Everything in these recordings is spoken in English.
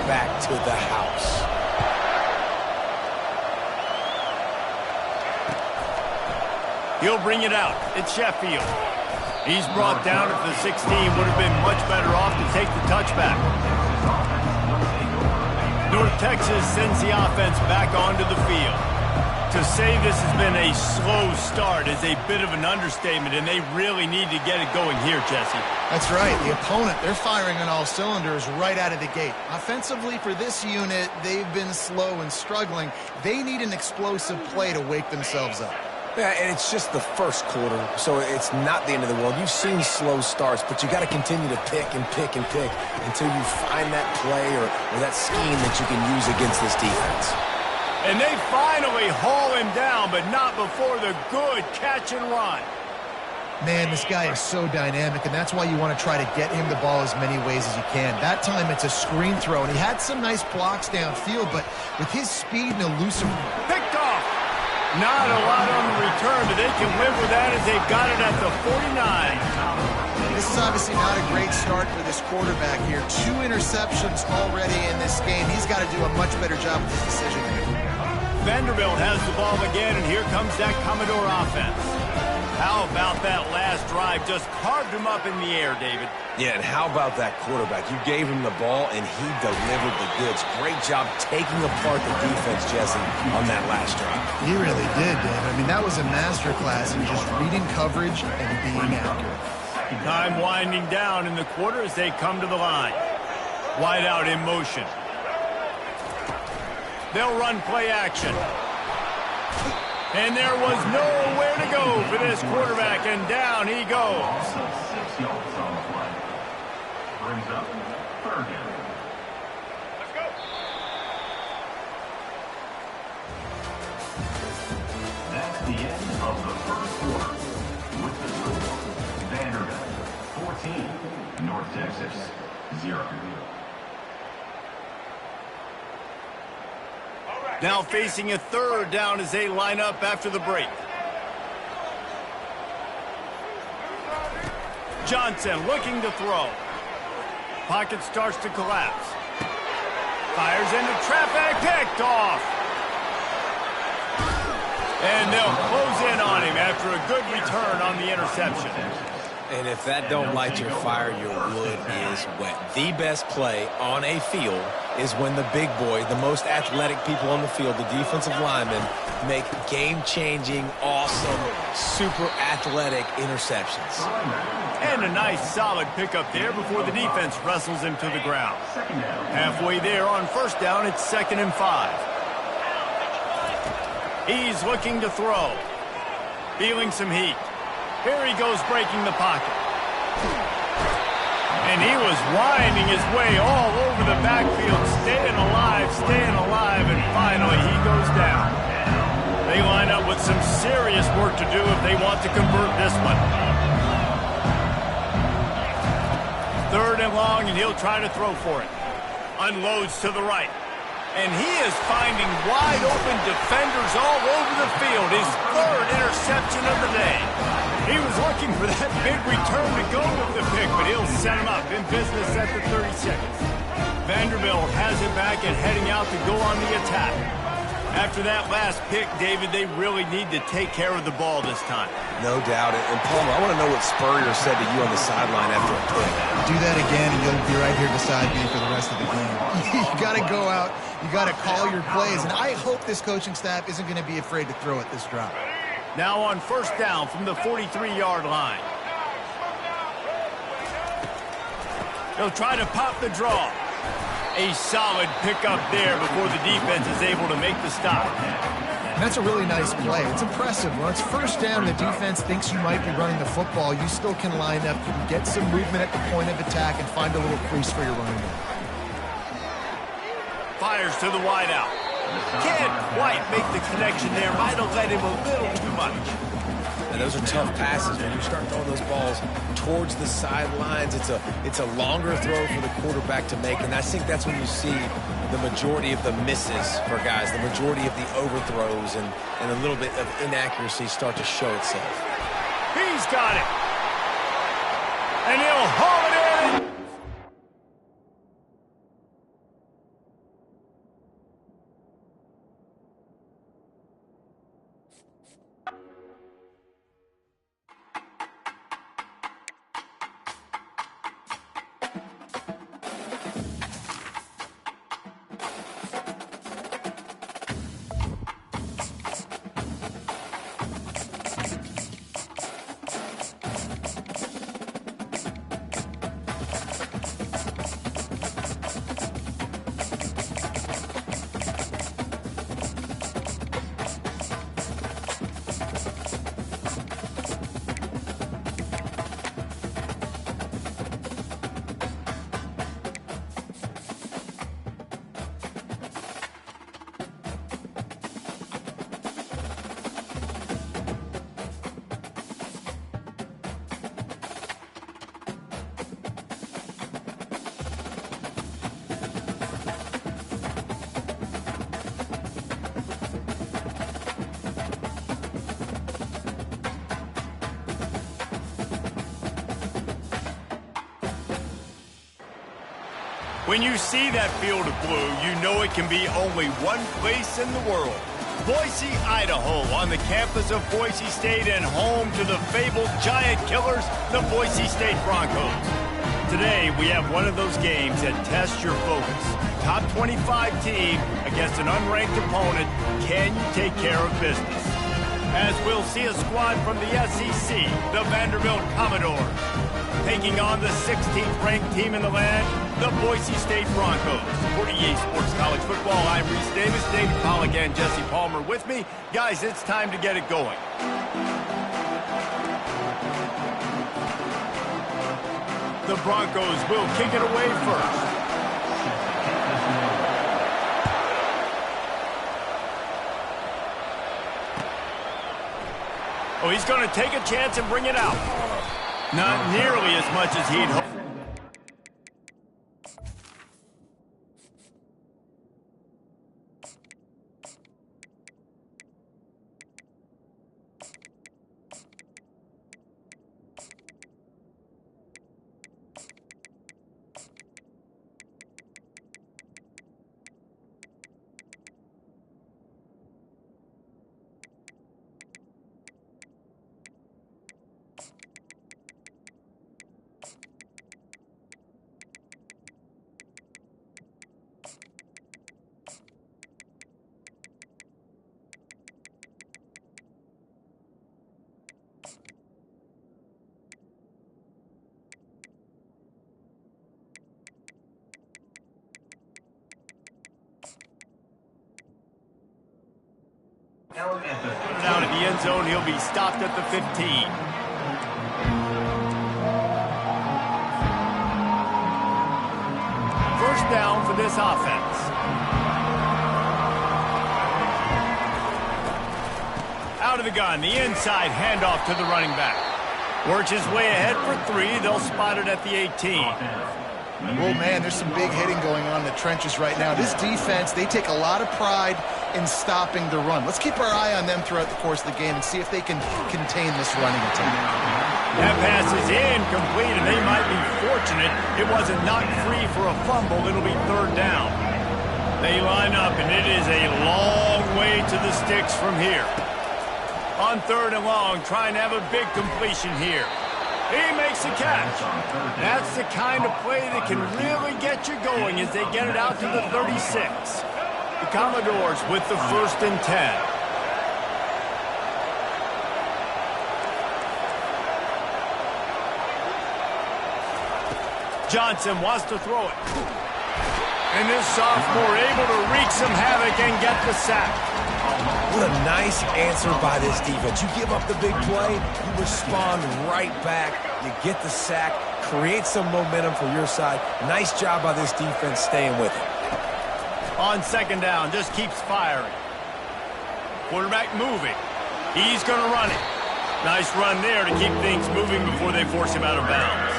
back to the house. He'll bring it out. It's Sheffield. He's brought down at the 16. Would have been much better off to take the touchback. North Texas sends the offense back onto the field. To say this has been a slow start is a bit of an understatement, and they really need to get it going here, Jesse. That's right. The opponent, they're firing on all cylinders right out of the gate. Offensively, for this unit, they've been slow and struggling. They need an explosive play to wake themselves up. Yeah, and it's just the first quarter, so it's not the end of the world. You've seen slow starts, but you got to continue to pick and pick and pick until you find that play or that scheme that you can use against this defense. And they finally haul him down, but not before the good catch and run. Man, this guy is so dynamic, and that's why you want to try to get him the ball as many ways as you can. That time, it's a screen throw, and he had some nice blocks downfield, but with his speed and elusive... Picked off! Not a lot on the return, but they can live with that as they've got it at the 49. This is obviously not a great start for this quarterback here. 2 interceptions already in this game. He's got to do a much better job with his decision making. Vanderbilt has the ball again, and here comes that Commodore offense. How about that last drive? Just carved him up in the air, David. Yeah, and how about that quarterback? You gave him the ball, and he delivered the goods. Great job taking apart the defense, Jesse, on that last drive. He really did, Dave. I mean, that was a masterclass in just reading coverage and being accurate. Time winding down in the quarter as they come to the line. Wide out in motion. They'll run play action. And there was nowhere to go for this quarterback, and down he goes. 6 yards on the play. Brings up 3rd down. Let's go. That's the end of the first quarter. With the score, Vanderbilt 14, North Texas 0. Now facing a 3rd down as they line up after the break. Johnson looking to throw. Pocket starts to collapse. Fires into traffic, picked off. And they'll close in on him after a good return on the interception. And if that don't light your fire, your wood is wet. The best play on a field is when the big boy, the most athletic people on the field, the defensive linemen, make game-changing, awesome, super athletic interceptions. And a nice solid pickup there before the defense wrestles him to the ground. Halfway there on 1st down, it's 2nd and 5. He's looking to throw. Feeling some heat. Here he goes breaking the pocket. And he was winding his way all over the backfield, staying alive, and finally he goes down. They line up with some serious work to do if they want to convert this one. 3rd and long, and he'll try to throw for it. Unloads to the right. And he is finding wide open defenders all over the field. His 3rd interception of the day. He was looking for that big return to go with the pick, but he'll set him up in business at the 30 seconds. Vanderbilt has it back and heading out to go on the attack. After that last pick, David, they really need to take care of the ball this time. No doubt. And Palmer, I want to know what Spurrier said to you on the sideline after a pick. Do that again, and you'll be right here beside me for the rest of the game. You got to go out. You got to call your plays, and I hope this coaching staff isn't going to be afraid to throw at this drop. Now on 1st down from the 43-yard line. He'll try to pop the draw. A solid pickup there before the defense is able to make the stop. And that's a really nice play. It's impressive. When it's 1st down and the defense thinks you might be running the football, you still can line up. You can get some movement at the point of attack and find a little crease for your running back. Fires to the wideout. Can't quite make the connection there. Might have let him a little too much. And those are tough passes. When you start throwing those balls towards the sidelines, it's a longer throw for the quarterback to make. And I think that's when you see the majority of the misses for guys, the majority of the overthrows and a little bit of inaccuracy start to show itself. He's got it. And he'll haul it in. When you see that field of blue, you know it can be only one place in the world. Boise, Idaho, on the campus of Boise State and home to the fabled giant killers, the Boise State Broncos. Today, we have one of those games that tests your focus. Top 25 team against an unranked opponent. Can you take care of business? As we'll see a squad from the SEC, the Vanderbilt Commodores, taking on the 16th ranked team in the land, the Boise State Broncos. For EA Sports College Football, I'm Reese Davis, David Pollack, and Jesse Palmer with me. Guys, it's time to get it going. The Broncos will kick it away first. Oh, he's going to take a chance and bring it out. Not nearly as much as he'd hoped. Down in the end zone, he'll be stopped at the 15. First down for this offense. Out of the gun, the inside handoff to the running back. Works his way ahead for 3. They'll spot it at the 18. Oh, man, there's some big hitting going on in the trenches right now. This defense, they take a lot of pride in stopping the run. Let's keep our eye on them throughout the course of the game and see if they can contain this running attack. That pass is incomplete, and they might be fortunate it wasn't knocked free for a fumble. It'll be third down. They line up, and it is a long way to the sticks from here. On third and long, trying to have a big completion here. He makes the catch. That's the kind of play that can really get you going as they get it out to the 36. The Commodores with the 1st and 10. Johnson wants to throw it. And this sophomore able to wreak some havoc and get the sack. What a nice answer by this defense. You give up the big play, you respond right back, you get the sack, create some momentum for your side. Nice job by this defense staying with it. On second down, just keeps firing. Quarterback moving. He's going to run it. Nice run there to keep things moving before they force him out of bounds.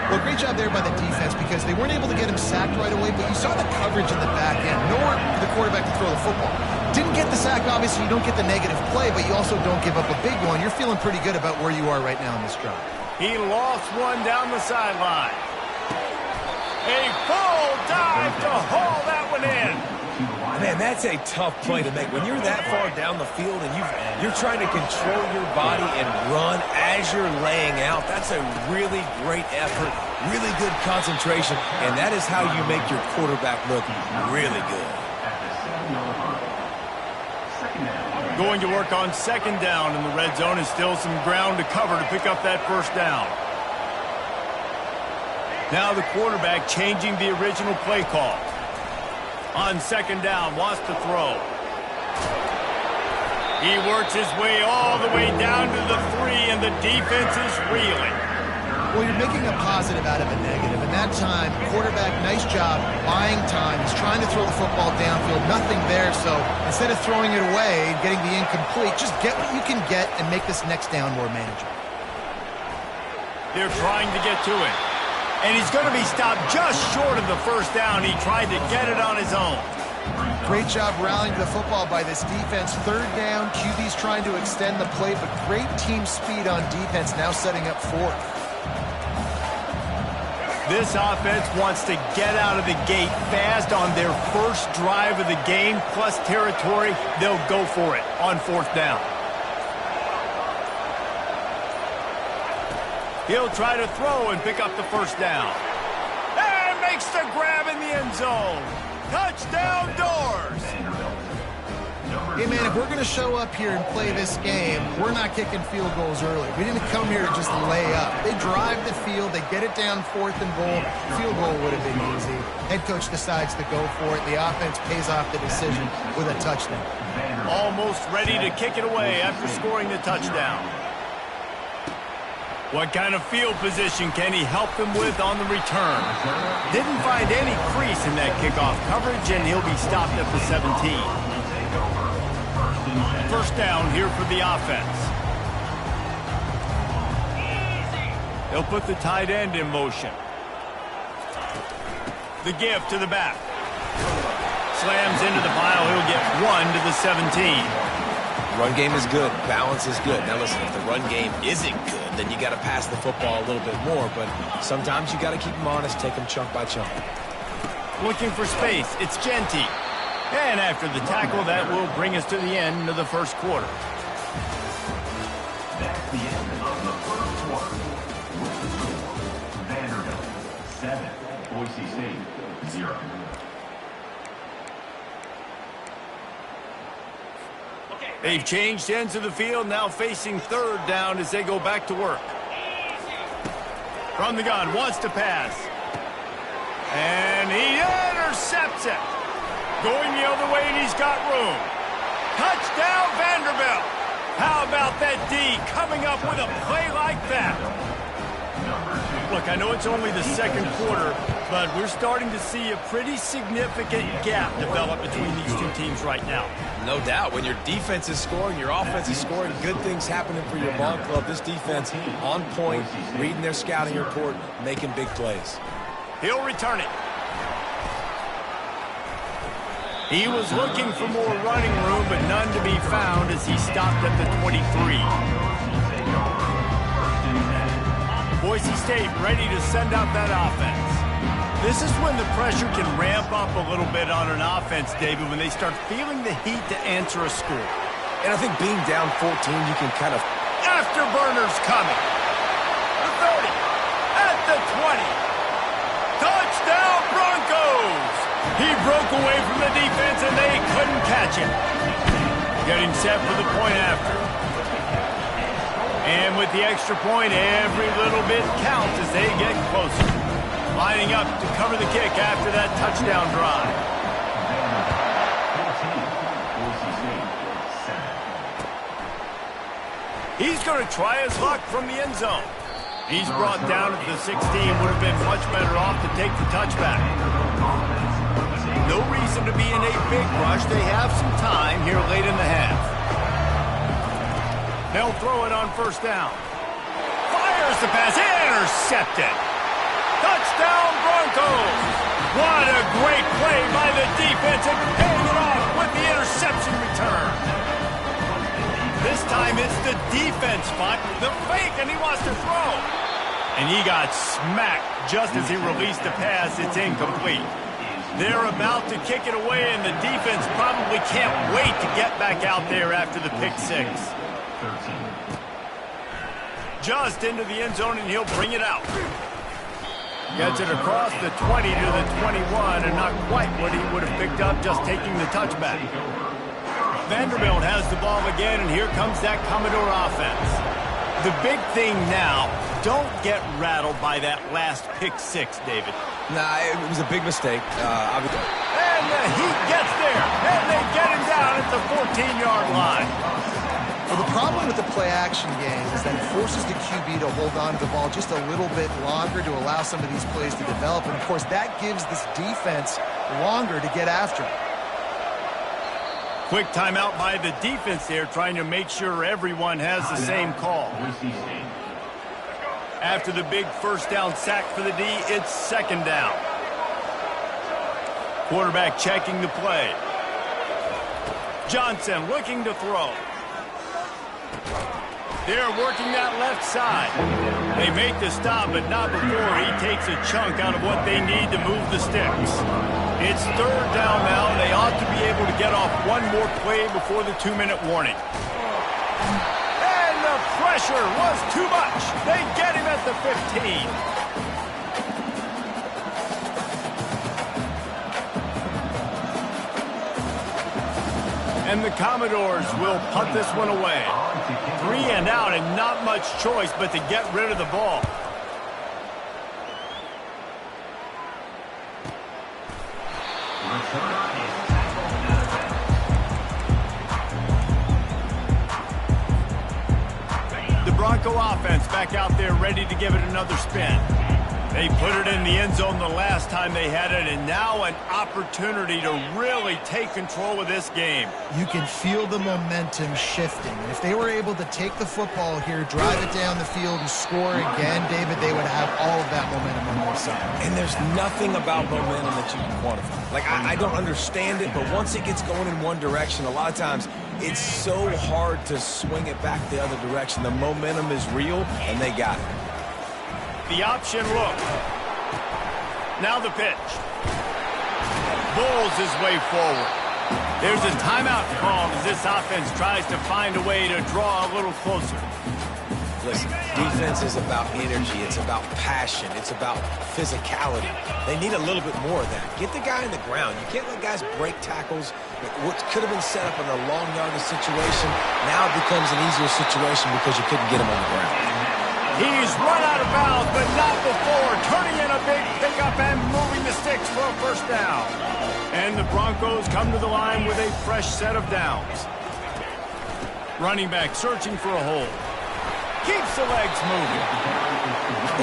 Well, great job there by the defense because they weren't able to get him sacked right away, but you saw the coverage in the back end. Nowhere for the quarterback to throw the football. Didn't get the sack, obviously you don't get the negative play, but you also don't give up a big one. You're feeling pretty good about where you are right now in this drive. He lost one down the sideline. A full dive to haul that one in. Man, that's a tough play to make. When you're that far down the field and you're trying to control your body and run as you're laying out, that's a really great effort, really good concentration, and that is how you make your quarterback look really good. Going to work on second down in the red zone, and still some ground to cover to pick up that first down. Now the quarterback changing the original play call. On second down, wants to throw. He works his way all the way down to the 3, and the defense is reeling. Well, you're making a positive out of a negative, and that time, quarterback, nice job, buying time. He's trying to throw the football downfield, nothing there, so instead of throwing it away and getting the incomplete, just get what you can get and make this next down more manageable. They're trying to get to it. And he's going to be stopped just short of the first down. He tried to get it on his own. Great job rallying to the football by this defense. Third down, QB's trying to extend the play, but great team speed on defense, now setting up fourth. This offense wants to get out of the gate fast on their first drive of the game, plus territory. They'll go for it on 4th down. He'll try to throw and pick up the 1st down. And makes the grab in the end zone. Touchdown, Doors! Hey, man, if we're going to show up here and play this game, we're not kicking field goals early. We didn't come here to just lay up. They drive the field. They get it down 4th and goal. Field goal would have been easy. Head coach decides to go for it. The offense pays off the decision with a touchdown. Almost ready to kick it away after scoring the touchdown. What kind of field position can he help them with on the return? Didn't find any crease in that kickoff coverage, and he'll be stopped at the 17. 1st down here for the offense. They'll put the tight end in motion. The give to the back. Slams into the pile. He'll get 1 to the 17. Run game is good. Balance is good. Now listen, if the run game isn't good, then you got to pass the football a little bit more. But sometimes you got to keep them honest, take them chunk by chunk. Looking for space. It's Genty. And after the tackle, that will bring us to the end of the 1st quarter. That's the end of the 1st quarter. With the score, Vanderbilt 7, Boise State 0. They've changed ends of the field, now facing 3rd down as they go back to work. From the gun, wants to pass. And he intercepts it. Going the other way, and he's got room. Touchdown, Vanderbilt. How about that D coming up with a play like that? Look, I know it's only the 2nd quarter, but we're starting to see a pretty significant gap develop between these two teams right now. No doubt. When your defense is scoring, your offense is scoring, good things happening for your ball club. This defense on point, reading their scouting report, making big plays. He'll return it. He was looking for more running room, but none to be found as he stopped at the 23. Boise State ready to send out that offense. This is when the pressure can ramp up a little bit on an offense, David, when they start feeling the heat to answer a score. And I think being down 14, you can kind of... Afterburners coming. The 30. At the 20. Touchdown, Broncos! He broke away from the defense, and they couldn't catch him. Getting set for the point after. And with the extra point, every little bit counts as they get closer. Lining up to cover the kick after that touchdown drive. He's going to try his luck from the end zone. He's brought down at the 16. Would have been much better off to take the touchback. No reason to be in a big rush. They have some time here late in the half. They'll throw it on 1st down. Fires the pass. Intercepted. Touchdown, Broncos. What a great play by the defense and paying it off with the interception return. This time it's the defense spot, the fake, and he wants to throw. And he got smacked just as he released the pass. It's incomplete. They're about to kick it away, and the defense probably can't wait to get back out there after the pick 6. Just into the end zone, and he'll bring it out. Gets it across the 20 to the 21, and not quite what he would have picked up just taking the touchback. Vanderbilt has the ball again, and here comes that Commodore offense. The big thing now, don't get rattled by that last pick 6, David. Nah, it was a big mistake. And the Heat gets there, and they get him down at the 14-yard line. Well, the problem with the play-action game is that it forces the QB to hold on to the ball just a little bit longer to allow some of these plays to develop. And, of course, that gives this defense longer to get after it. Quick timeout by the defense there, trying to make sure everyone has the same call. After the big 1st down sack for the D, it's 2nd down. Quarterback checking the play. Johnson looking to throw. They're working that left side. They make the stop, but not before he takes a chunk out of what they need to move the sticks. It's third down now, and they ought to be able to get off one more play before the 2-minute warning. And the pressure was too much. They get him at the 15. And the Commodores will punt this one away. 3 and out, and not much choice but to get rid of the ball. The Bronco offense back out there ready to give it another spin. They put it in the end zone the last time they had it, and now an opportunity to really take control of this game. You can feel the momentum shifting. And if they were able to take the football here, drive it down the field, and score again, David, they would have all of that momentum on their side. And there's nothing about momentum that you can quantify. Like, I don't understand it, but once it gets going in one direction, a lot of times it's so hard to swing it back the other direction. The momentum is real, and they got it. The option look. Now the pitch. Bowles his way forward. There's a timeout call as this offense tries to find a way to draw a little closer. Listen, defense is about energy. It's about passion. It's about physicality. They need a little bit more of that. Get the guy in the ground. You can't let guys break tackles. What could have been set up in a long yardage situation now becomes an easier situation because you couldn't get him on the ground. He's run out of bounds, but not before turning in a big pickup and moving the sticks for a first down. And the Broncos come to the line with a fresh set of downs. Running back searching for a hole. Keeps the legs moving.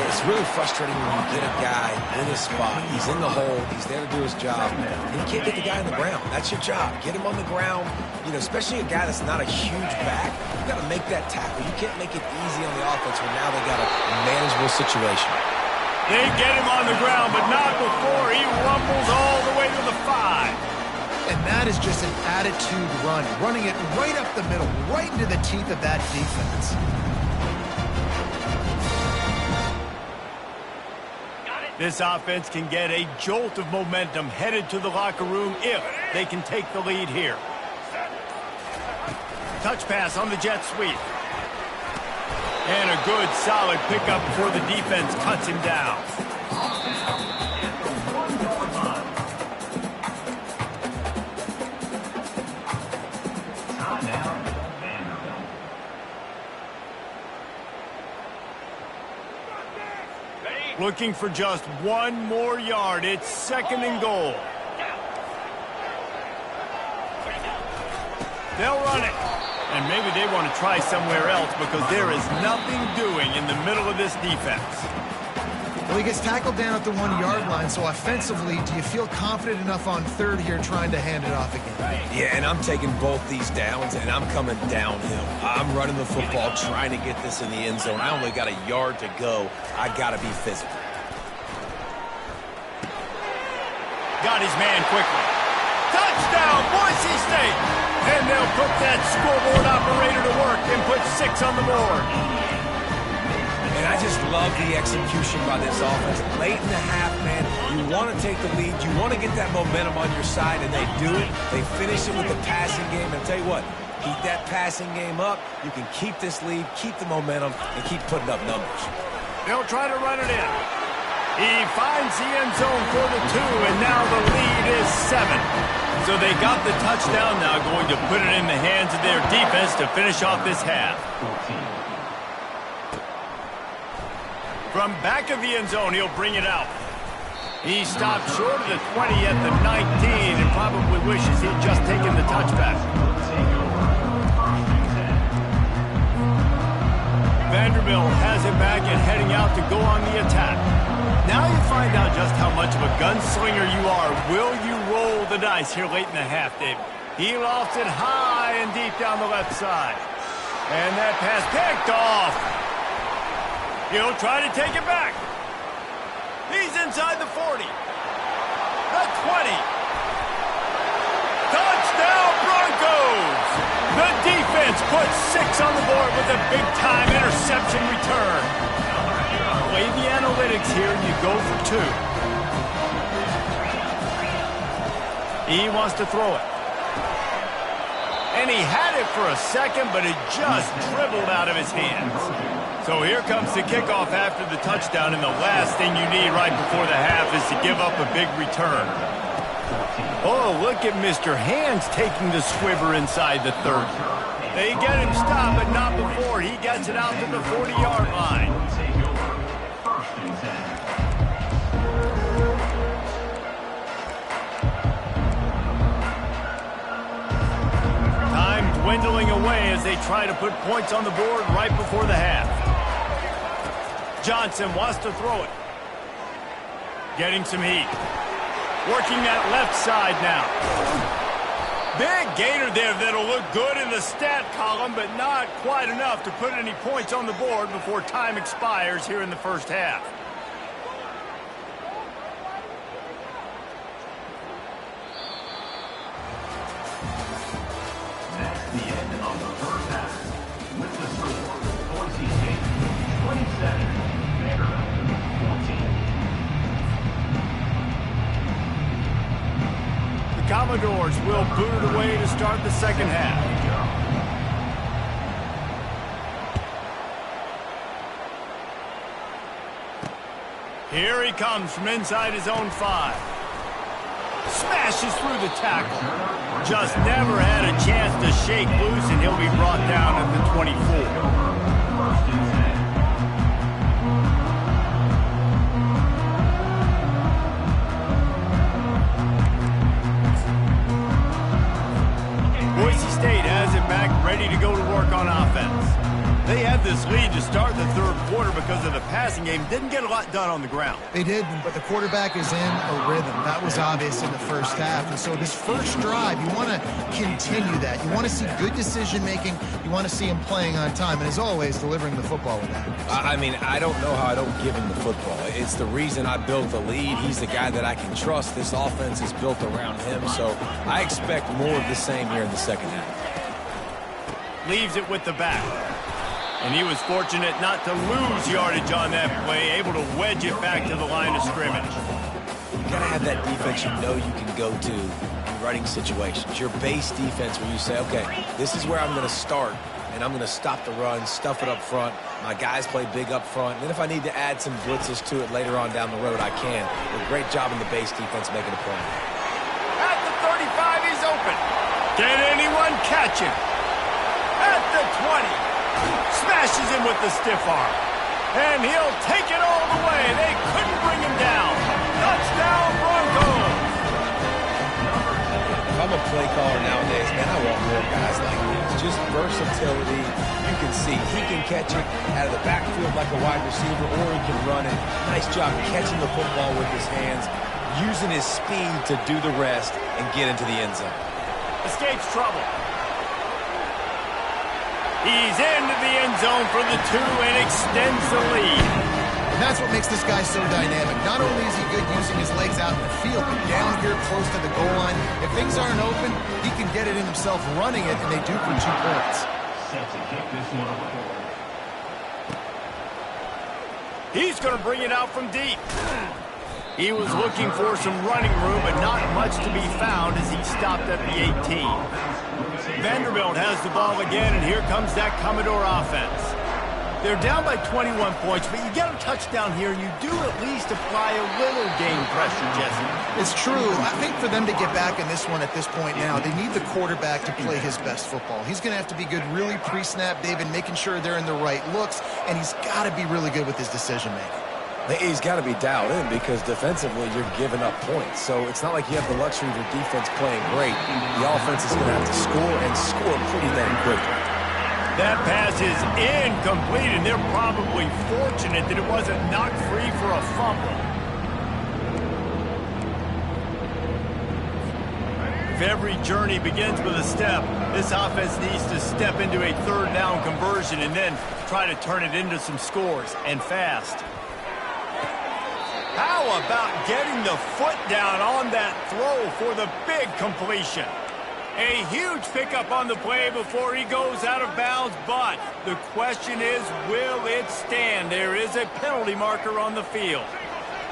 It's really frustrating when you get a guy in his spot. He's in the hole. He's there to do his job. And you can't get the guy on the ground. That's your job. Get him on the ground. You know, especially a guy that's not a huge back. You got to make that tackle. You can't make it easy on the offense when now they got a manageable situation. They get him on the ground, but not before he rumbles all the way to the 5. And that is just an attitude run. Running it right up the middle, right into the teeth of that defense. This offense can get a jolt of momentum headed to the locker room if they can take the lead here. Touch pass on the jet sweep. And a good, solid pickup before the defense cuts him down. Looking for just one more yard. It's 2nd and goal. They'll run it. And maybe they want to try somewhere else because there is nothing doing in the middle of this defense. Well, he gets tackled down at the 1-yard line, so offensively, do you feel confident enough on third here trying to hand it off again? Yeah, and I'm taking both these downs, and I'm coming downhill. I'm running the football, trying to get this in the end zone. I only got a yard to go. I got to be physical. Got his man quickly. Touchdown, Boise State! And they'll put that scoreboard operator to work and put 6 on the board. And I just love the execution by this offense. Late in the half, man, you want to take the lead. You want to get that momentum on your side, and they do it. They finish it with the passing game. And I'll tell you what, keep that passing game up. You can keep this lead, keep the momentum, and keep putting up numbers. They'll try to run it in. He finds the end zone for the 2, and now the lead is 7. So they got the touchdown now, going to put it in the hands of their defense to finish off this half. From back of the end zone, he'll bring it out. He stopped short of the 20 at the 19 and probably wishes he'd just taken the touchback. Vanderbilt has it back and heading out to go on the attack. Now you find out just how much of a gunslinger you are. Will you roll the dice here late in the half, David? He lofts it high and deep down the left side. And that pass picked off. He'll try to take it back. He's inside the 40. The 20. Touchdown, Broncos! The defense puts 6 on the board with a big-time interception return. play the analytics here, and you go for 2. He wants to throw it. And he had it for a second, but it just dribbled out of his hands. So here comes the kickoff after the touchdown, and the last thing you need right before the half is to give up a big return. Oh, look at Mr. Hands taking the squiver inside the 30. They get him stopped, but not before he gets it out to the 40-yard line. First and 10. Time dwindling away as they try to put points on the board right before the half. Johnson wants to throw it. Getting some heat. Working that left side now. Big gainer there that'll look good in the stat column, but not quite enough to put any points on the board before time expires here in the first half. That's the end of the first half. With the score, Boise State 27, Vanderbilt 14. The Commodores will boot it away to start the second half. Here he comes from inside his own 5. Smashes through the tackle. Just never had a chance to shake loose, and he'll be brought down at the 24. First and 10. Boise State has it back, ready to go to work on offense. They had this lead to start the third quarter because of the passing game. Didn't get a lot done on the ground. They did, but the quarterback is in a rhythm. That was obvious in the first half. And so this first drive, you want to continue that. You want to see good decision-making. You want to see him playing on time. And as always, delivering the football with that. I mean, I don't know how I don't give him the football. It's the reason I built the lead. He's the guy that I can trust. This offense is built around him. So I expect more of the same here in the second half. Leaves it with the back. And he was fortunate not to lose yardage on that play, able to wedge it back to the line of scrimmage. You got to have that defense you know you can go to in running situations. Your base defense where you say, okay, this is where I'm going to start, and I'm going to stop the run, stuff it up front. My guys play big up front. And then if I need to add some blitzes to it later on down the road, I can. But great job in the base defense making a play. At the 35, he's open. Can anyone catch him? At the 20. Smashes him with the stiff arm. And he'll take it all the way. They couldn't bring him down. Touchdown, Broncos. If I'm a play caller nowadays, man, I want more guys like this. Just versatility. You can see he can catch it out of the backfield like a wide receiver, or he can run it. Nice job catching the football with his hands, using his speed to do the rest and get into the end zone. Escapes trouble. He's into the end zone for the 2 and extends the lead. And that's what makes this guy so dynamic. Not only is he good using his legs out in the field, but down here close to the goal line, if things aren't open, he can get it in himself running it, and they do for 2 points. Set to kick this one away. He's going to bring it out from deep. He was looking for some running room, but not much to be found as he stopped at the 18. Vanderbilt has the ball again, and here comes that Commodore offense. They're down by 21 points, but you get a touchdown here, and you do at least apply a little game pressure, Jesse. It's true. I think for them to get back in this one at this point now, they need the quarterback to play his best football. He's going to have to be good really pre-snap, David, making sure they're in the right looks, and he's got to be really good with his decision-making. He's got to be dialed in because defensively you're giving up points. So it's not like you have the luxury of your defense playing great. The offense is going to have to score and score pretty damn quickly. That pass is incomplete, and they're probably fortunate that it wasn't knocked free for a fumble. If every journey begins with a step, this offense needs to step into a third down conversion and then try to turn it into some scores, and fast. How about getting the foot down on that throw for the big completion? A huge pickup on the play before he goes out of bounds, but the question is, will it stand? There is a penalty marker on the field.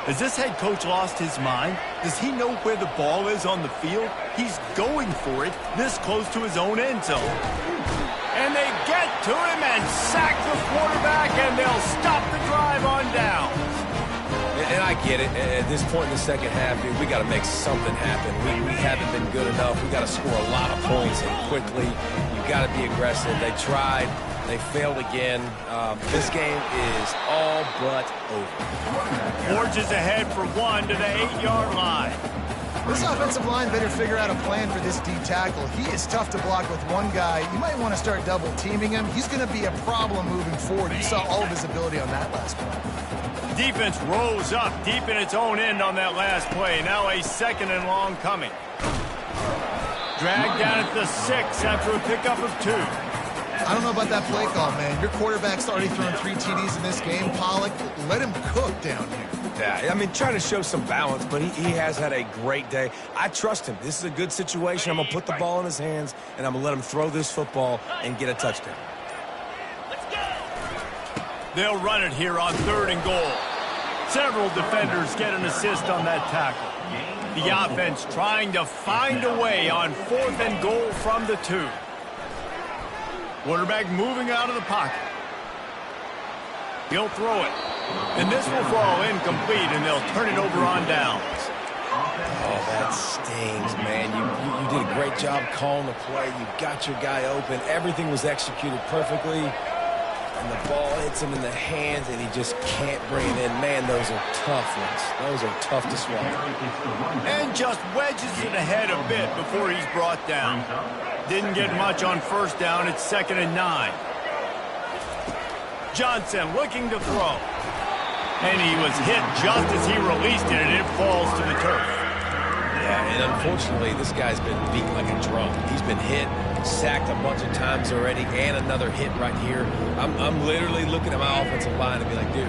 Has this head coach lost his mind? Does he know where the ball is on the field? He's going for it this close to his own end zone. And they get to him and sack the quarterback, and they'll stop the drive on down. And I get it. At this point in the second half, dude, we got to make something happen. We haven't been good enough. We got to score a lot of points and quickly. You got to be aggressive. They tried. They failed again. This game is all but over. Forges ahead for one to the 8-yard line. This offensive line better figure out a plan for this D tackle. He is tough to block with one guy. You might want to start double teaming him. He's going to be a problem moving forward. You saw all of his ability on that last play. Defense rose up deep in its own end on that last play. Now a 2nd and long coming. Dragged down at the 6 after a pickup of 2. I don't know about that play call, man. Your quarterback's already thrown 3 TDs in this game. Pollock, let him cook down here. Yeah, I mean, trying to show some balance, but he has had a great day. I trust him. This is a good situation. I'm going to put the ball in his hands, and I'm going to let him throw this football and get a touchdown. They'll run it here on 3rd and goal. Several defenders get an assist on that tackle. The offense trying to find a way on 4th and goal from the 2. Quarterback moving out of the pocket. He'll throw it. And this will fall incomplete, and they'll turn it over on downs. Oh, that stings, man. You did a great job calling the play. You got your guy open. Everything was executed perfectly. And the ball hits him in the hands, and he just can't bring it in. Man, those are tough ones. Those are tough to swallow. And just wedges it ahead a bit before he's brought down. Didn't get much on 1st down. It's 2nd and 9. Johnson looking to throw. And he was hit just as he released it, and it falls to the turf. Yeah, and unfortunately, this guy's been beat like a drum. He's been hit, sacked a bunch of times already, and another hit right here. I'm literally looking at my offensive line and be like, dude,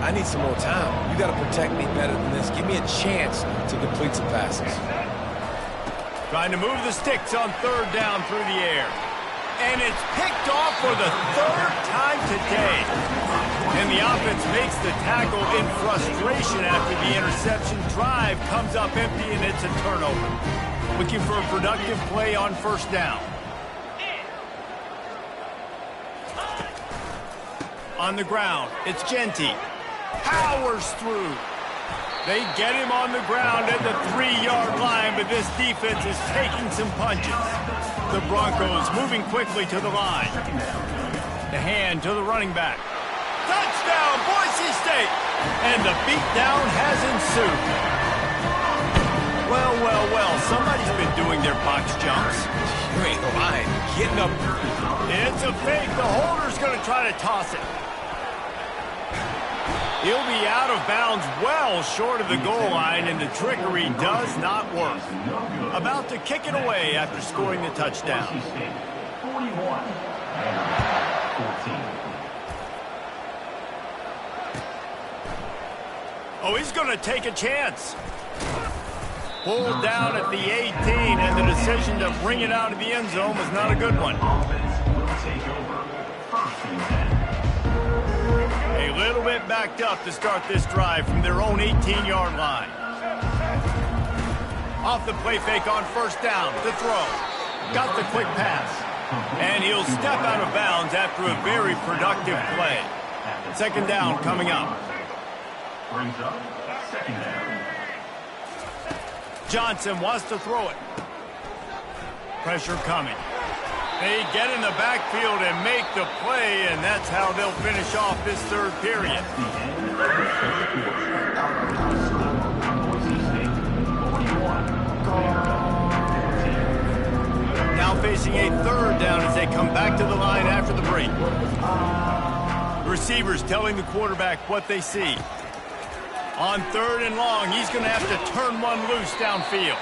I need some more time. You got to protect me better than this. Give me a chance to complete some passes. Trying to move the sticks on 3rd down through the air. And it's picked off for the 3rd time today. And the offense makes the tackle in frustration after the interception. Drive comes up empty, and it's a turnover. Looking for a productive play on 1st down. On the ground, it's Genty. Powers through. They get him on the ground at the 3-yard line, but this defense is taking some punches. The Broncos moving quickly to the line. The hand to the running back. Touchdown, Boise State! And the beatdown has ensued. Well, well, well, somebody's been doing their box jumps. You ain't lying. Getting up. It's a fake. The holder's going to try to toss it. He'll be out of bounds well short of the goal line, and the trickery does not work. About to kick it away after scoring the touchdown. 41. Oh, he's going to take a chance. Pulled down at the 18, and the decision to bring it out of the end zone was not a good one. Offense will take over. 1st and 10. A little bit backed up to start this drive from their own 18-yard line. Off the play fake on 1st down to throw. Got the quick pass. And he'll step out of bounds after a very productive play. 2nd down coming up. Brings up 2nd down. Johnson wants to throw it. Pressure coming. They get in the backfield and make the play, and that's how they'll finish off this 3rd period. Now facing a 3rd down as they come back to the line after the break. The receivers telling the quarterback what they see. On 3rd and long, he's going to have to turn one loose downfield.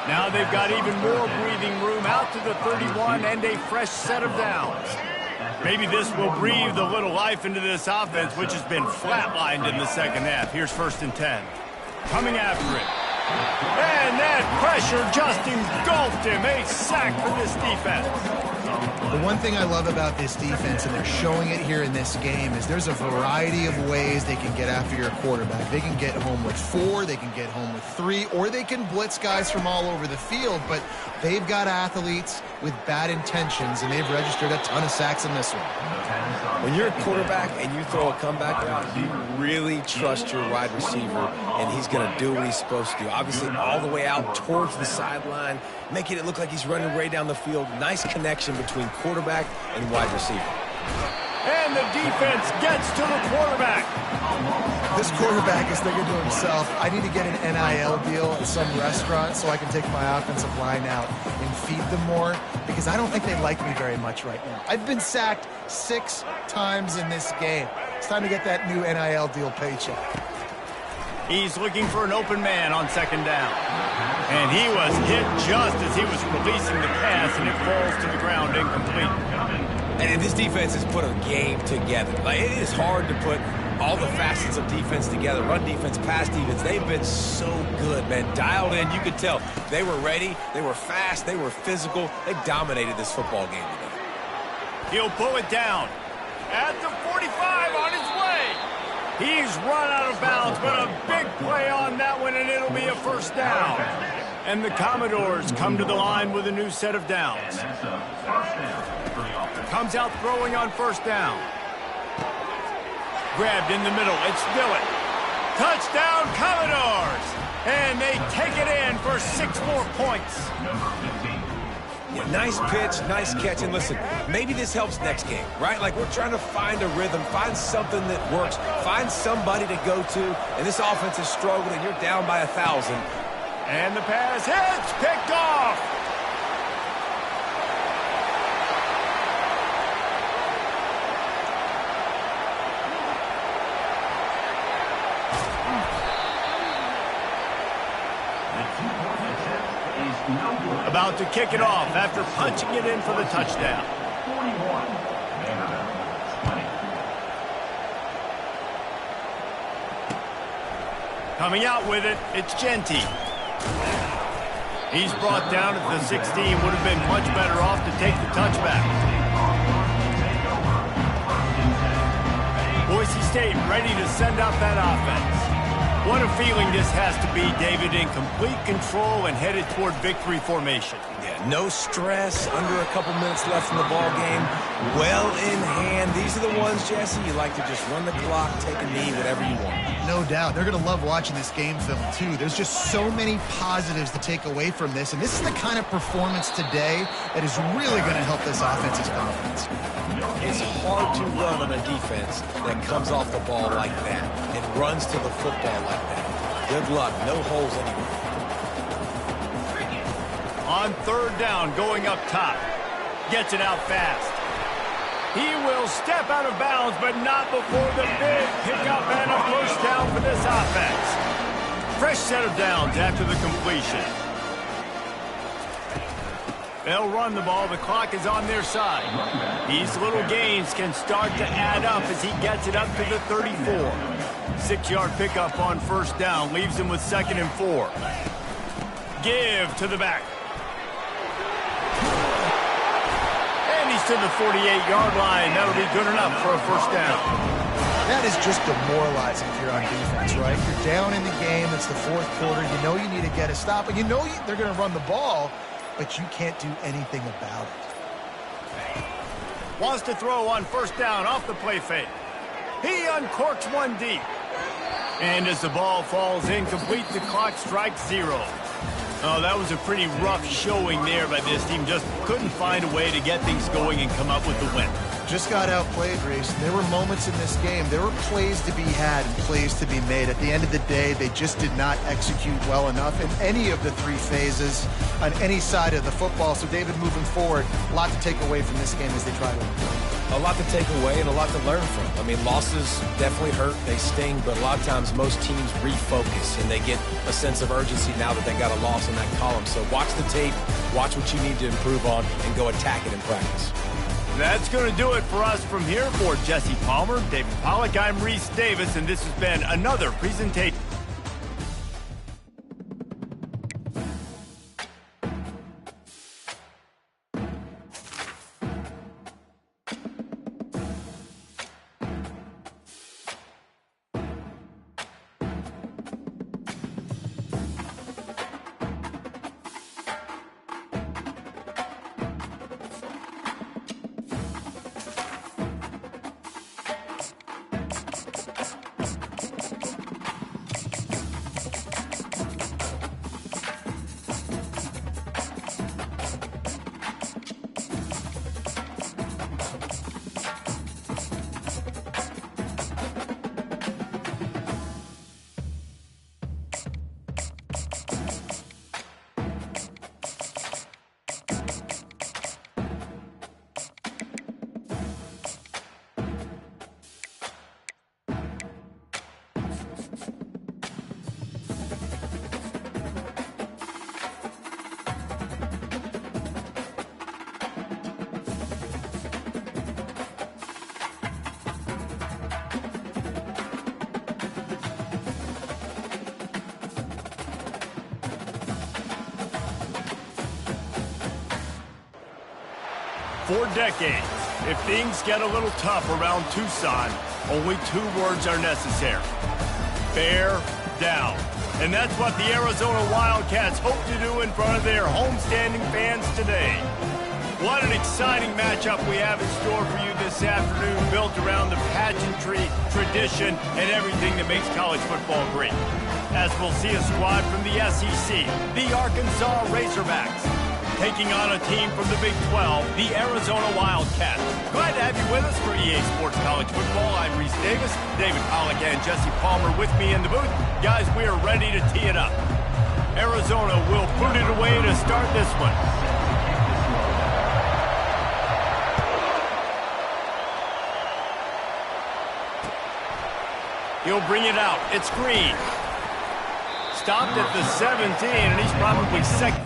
Now they've got even more breathing room out to the 31 and a fresh set of downs. Maybe this will breathe a little life into this offense, which has been flatlined in the 2nd half. Here's 1st and 10. Coming after it. And that pressure just engulfed him. A sack for this defense. The one thing I love about this defense, and they're showing it here in this game, is there's a variety of ways they can get after your quarterback. They can get home with 4, they can get home with 3, or they can blitz guys from all over the field, but they've got athletes with bad intentions, and they've registered a ton of sacks in this one. When you're a quarterback and you throw a comeback route, you really trust your wide receiver, and he's going to do what he's supposed to do. Obviously, all the way out towards the sideline, making it look like he's running way down the field. Nice connection between quarterback and wide receiver. And the defense gets to the quarterback. This quarterback is thinking to himself, I need to get an NIL deal at some restaurant so I can take my offensive line out and feed them more, because I don't think they like me very much right now. I've been sacked 6 times in this game. It's time to get that new NIL deal paycheck. He's looking for an open man on second down. And he was hit just as he was releasing the pass, and it falls to the ground incomplete. And this defense has put a game together. Like, it is hard to put all the facets of defense together. Run defense, pass defense. They've been so good, man. Dialed in. You could tell they were ready. They were fast. They were physical. They dominated this football game today. He'll pull it down. At the 45 on his way. He's run out of bounds, but a big play on that one, and it'll be a first down. And the Commodores come to the line with a new set of downs. Comes out throwing on first down. Grabbed in the middle. It's Dillon. Touchdown, Commodores! And they take it in for 6 more points. Yeah, nice pitch, nice catch, and listen, maybe this helps next game, right? Like, we're trying to find a rhythm, find something that works, find somebody to go to, and this offense is struggling, and you're down by 1,000. And the pass hits, picked off. About to kick it off after punching it in for the touchdown. 41. Coming out with it, it's Genty. He's brought down at the 16. Would have been much better off to take the touchback. Boise State ready to send out that offense. What a feeling this has to be, David, in complete control and headed toward victory formation. Yeah, no stress, under a couple minutes left in the ball game, well in hand. These are the ones, Jesse, you like to just run the clock, take a knee, whatever you want. No doubt. They're going to love watching this game film, too. There's just so many positives to take away from this, and this is the kind of performance today that is really going to help this offense's confidence. It's hard to run on a defense that comes off the ball like that and runs to the football like that. Good luck. No holes anywhere. On third down, going up top. Gets it out fast. He will step out of bounds, but not before the big pickup and a first down for this offense. Fresh set of downs after the completion. They'll run the ball. The clock is on their side. These little gains can start to add up as he gets it up to the 34. 6-yard pickup on first down leaves him with 2nd and 4. Give to the back. And he's to the 48-yard line. That'll be good enough for a first down. That is just demoralizing if you're on defense, right? You're down in the game. It's the 4th quarter. You know you need to get a stop, and you know they're going to run the ball, but you can't do anything about it. Wants to throw on first down off the play fake. He uncorks one deep. And as the ball falls incomplete, the clock strikes 0. Oh, that was a pretty rough showing there by this team. Just couldn't find a way to get things going and come up with the win. Just got outplayed, Reese. There were moments in this game. There were plays to be had and plays to be made. At the end of the day, they just did not execute well enough in any of the 3 phases on any side of the football. So, David, moving forward, a lot to take away from this game as they try to improve. A lot to take away and a lot to learn from. I mean, losses definitely hurt, they sting, but a lot of times most teams refocus and they get a sense of urgency now that they got a loss in that column. So watch the tape, watch what you need to improve on, and go attack it in practice. That's going to do it for us from here. For Jesse Palmer, David Pollack, I'm Reese Davis, and this has been another presentation. For decades, if things get a little tough around Tucson, only 2 words are necessary. Bear down. And that's what the Arizona Wildcats hope to do in front of their homestanding fans today. What an exciting matchup we have in store for you this afternoon, built around the pageantry, tradition, and everything that makes college football great. As we'll see a squad from the SEC, the Arkansas Razorbacks, taking on a team from the Big 12, the Arizona Wildcats. Glad to have you with us for EA Sports College Football. I'm Reese Davis, David Pollack and Jesse Palmer with me in the booth. Guys, we are ready to tee it up. Arizona will boot it away to start this one. He'll bring it out. It's Green. Stopped at the 17, and he's probably second.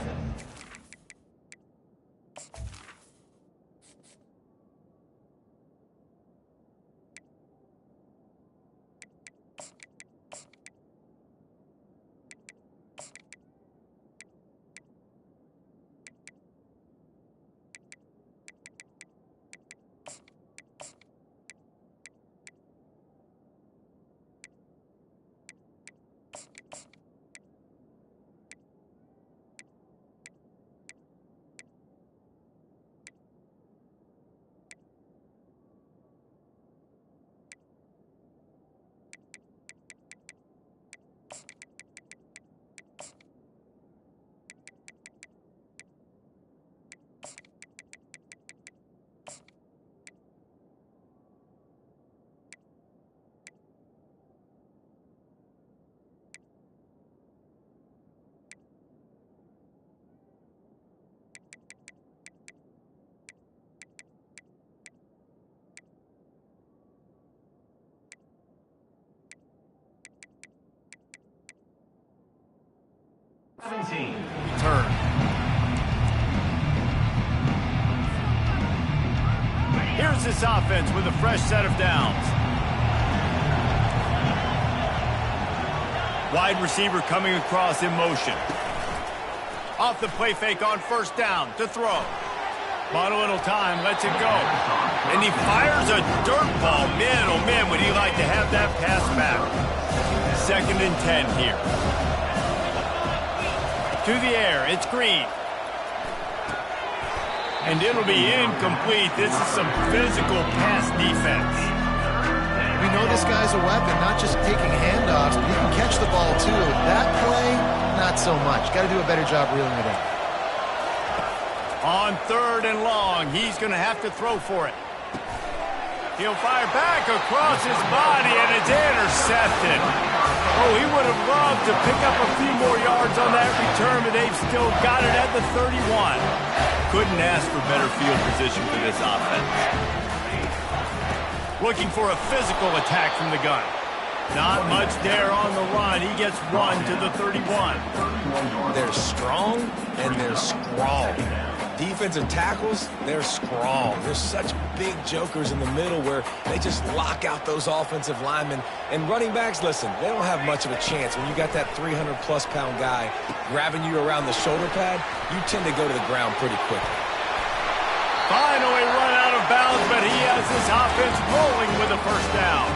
Return. Here's this offense with a fresh set of downs. Wide receiver coming across in motion. Off the play fake on first down to throw. Bought a little time, lets it go. And he fires a dirt ball. Man, oh man, would he like to have that pass back. 2nd and 10 here. To the air, it's Green. And it'll be incomplete. This is some physical pass defense. We know this guy's a weapon, not just taking handoffs, but he can catch the ball too. That play, not so much. Got to do a better job reeling it in. On 3rd and long, he's going to have to throw for it. He'll fire back across his body, and it's intercepted. Oh, he would have loved to pick up a few more yards on that return, but they've still got it at the 31. Couldn't ask for better field position for this offense. Looking for a physical attack from the gun. Not much there on the run. He gets 1 to the 31. They're strong and they're scrawled. Defensive tackles, they're scrawled. There's such big jokers in the middle where they just lock out those offensive linemen. And running backs, listen, they don't have much of a chance. When you got that 300-plus pound guy grabbing you around the shoulder pad, you tend to go to the ground pretty quickly. Finally run out of bounds, but he has this offense rolling with a first down.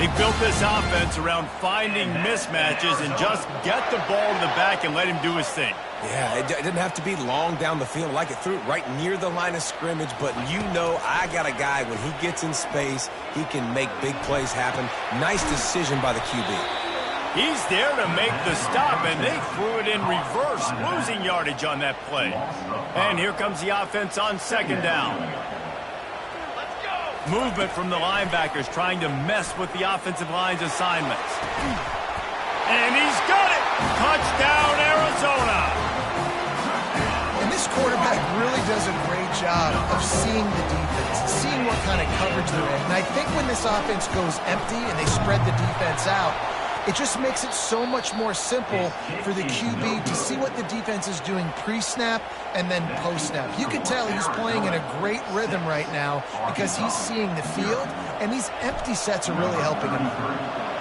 He built this offense around finding mismatches and just get the ball to the back and let him do his thing. Yeah, it didn't have to be long down the field. Like it threw it right near the line of scrimmage, but you know I got a guy, when he gets in space, he can make big plays happen. Nice decision by the QB. He's there to make the stop, and they threw it in reverse, losing yardage on that play. And here comes the offense on 2nd down. Movement from the linebackers trying to mess with the offensive line's assignments. And he's got it! Touchdown, Arizona! And this quarterback really does a great job of seeing the defense, seeing what kind of coverage they're in. And I think when this offense goes empty and they spread the defense out, it just makes it so much more simple for the QB to see what the defense is doing pre-snap and then post-snap. You can tell he's playing in a great rhythm right now because he's seeing the field, and these empty sets are really helping him.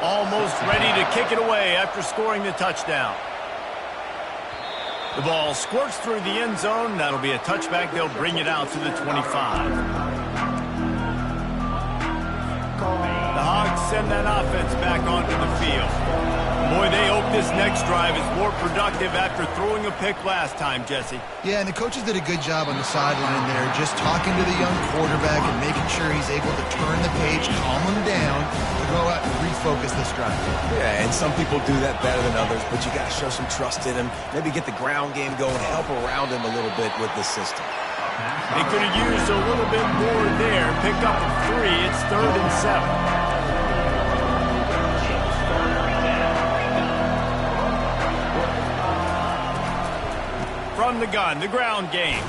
Almost ready to kick it away after scoring the touchdown. The ball squirts through the end zone. That'll be a touchback. They'll bring it out to the 25. The Hogs send that offense back onto the field. Boy, they hope this next drive is more productive after throwing a pick last time, Jesse. Yeah, and the coaches did a good job on the sideline there, just talking to the young quarterback and making sure he's able to turn the page, calm him down, to go out and refocus this drive. Yeah, and some people do that better than others, but you got to show some trust in him, maybe get the ground game going, help around him a little bit with the system. They could have used a little bit more there. Pick up a 3. It's 3rd and 7. From the gun, the ground game.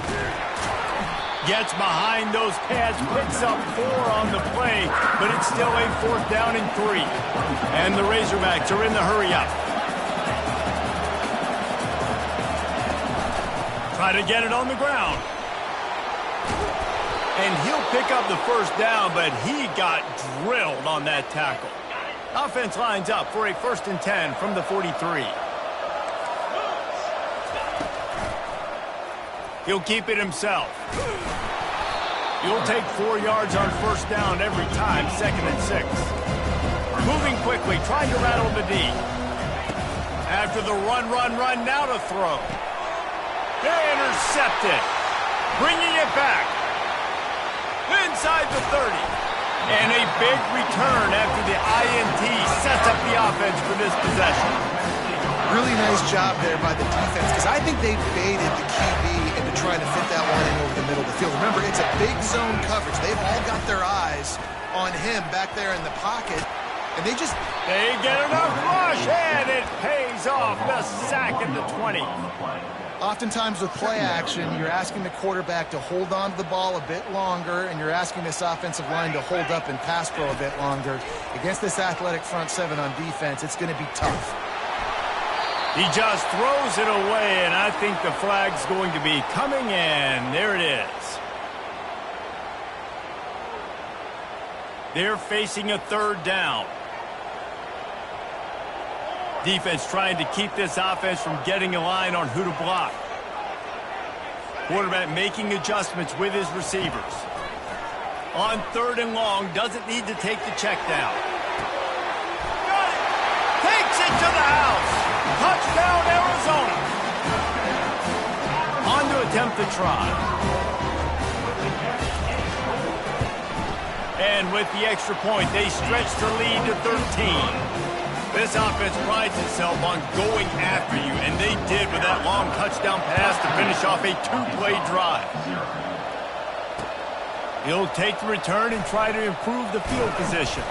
Gets behind those pads, picks up 4 on the play, but it's still a 4th down and 3. And the Razorbacks are in the hurry up. Try to get it on the ground. And he'll pick up the 1st down, but he got drilled on that tackle. Offense lines up for a 1st and 10 from the 43. He'll keep it himself. He'll take 4 yards on 1st down every time, 2nd and 6. Moving quickly, trying to rattle the D. After the run, now to throw. Intercepted. Bringing it back. Inside the 30. And a big return after the INT sets up the offense for this possession. Really nice job there by the defense, because I think they baited the QB into trying to fit that one in over the middle of the field. Remember, it's a big zone coverage. They've all got their eyes on him back there in the pocket, and they get enough rush, and it pays off. The sack at the 20. Oftentimes with play action, you're asking the quarterback to hold on to the ball a bit longer, and you're asking this offensive line to hold up and pass pro a bit longer. Against this athletic front 7 on defense, it's going to be tough. He just throws it away, and I think the flag's going to be coming in. There it is. They're facing a 3rd down. Defense trying to keep this offense from getting a line on who to block. Quarterback making adjustments with his receivers. On 3rd and long, doesn't need to take the check down. Takes it to the house. Touchdown, Arizona. On to attempt the try. And with the extra point, they stretch the lead to 13. This offense prides itself on going after you, and they did with that long touchdown pass to finish off a 2-play drive. He'll take the return and try to improve the field position.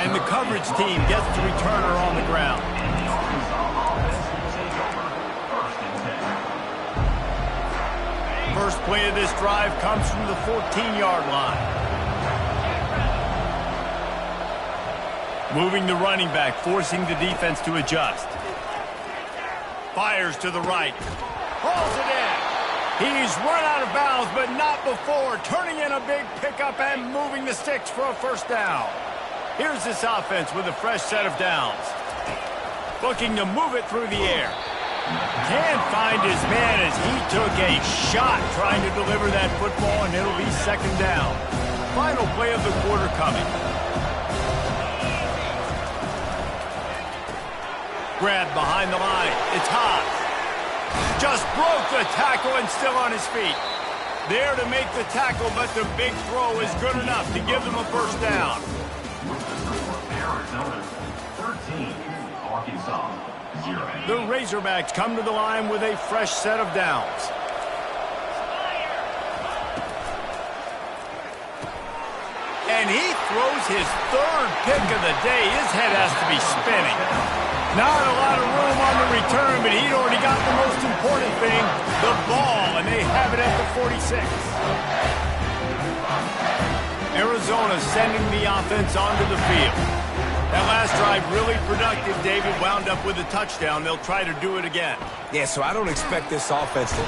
And the coverage team gets the returner on the ground. First play of this drive comes from the 14-yard line. Moving the running back, forcing the defense to adjust. Fires to the right. Hauls it in. He's run out of bounds, but not before. Turning in a big pickup and moving the sticks for a 1st down. Here's this offense with a fresh set of downs. Looking to move it through the air. Can't find his man as he took a shot trying to deliver that football, and it'll be 2nd down. Final play of the quarter coming. Grab behind the line. It's Hobbs. Just broke the tackle and still on his feet. There to make the tackle, but the big throw is good enough to give them a 1st down. Arizona 13, Arkansas 0. The Razorbacks come to the line with a fresh set of downs. And he throws his 3rd pick of the day. His head has to be spinning. Not a lot of room on the return, but he'd already got the most important thing, the ball, and they have it at the 46. Arizona sending the offense onto the field. That last drive really productive. David wound up with a touchdown. They'll try to do it again. Yeah, so I don't expect this offense to...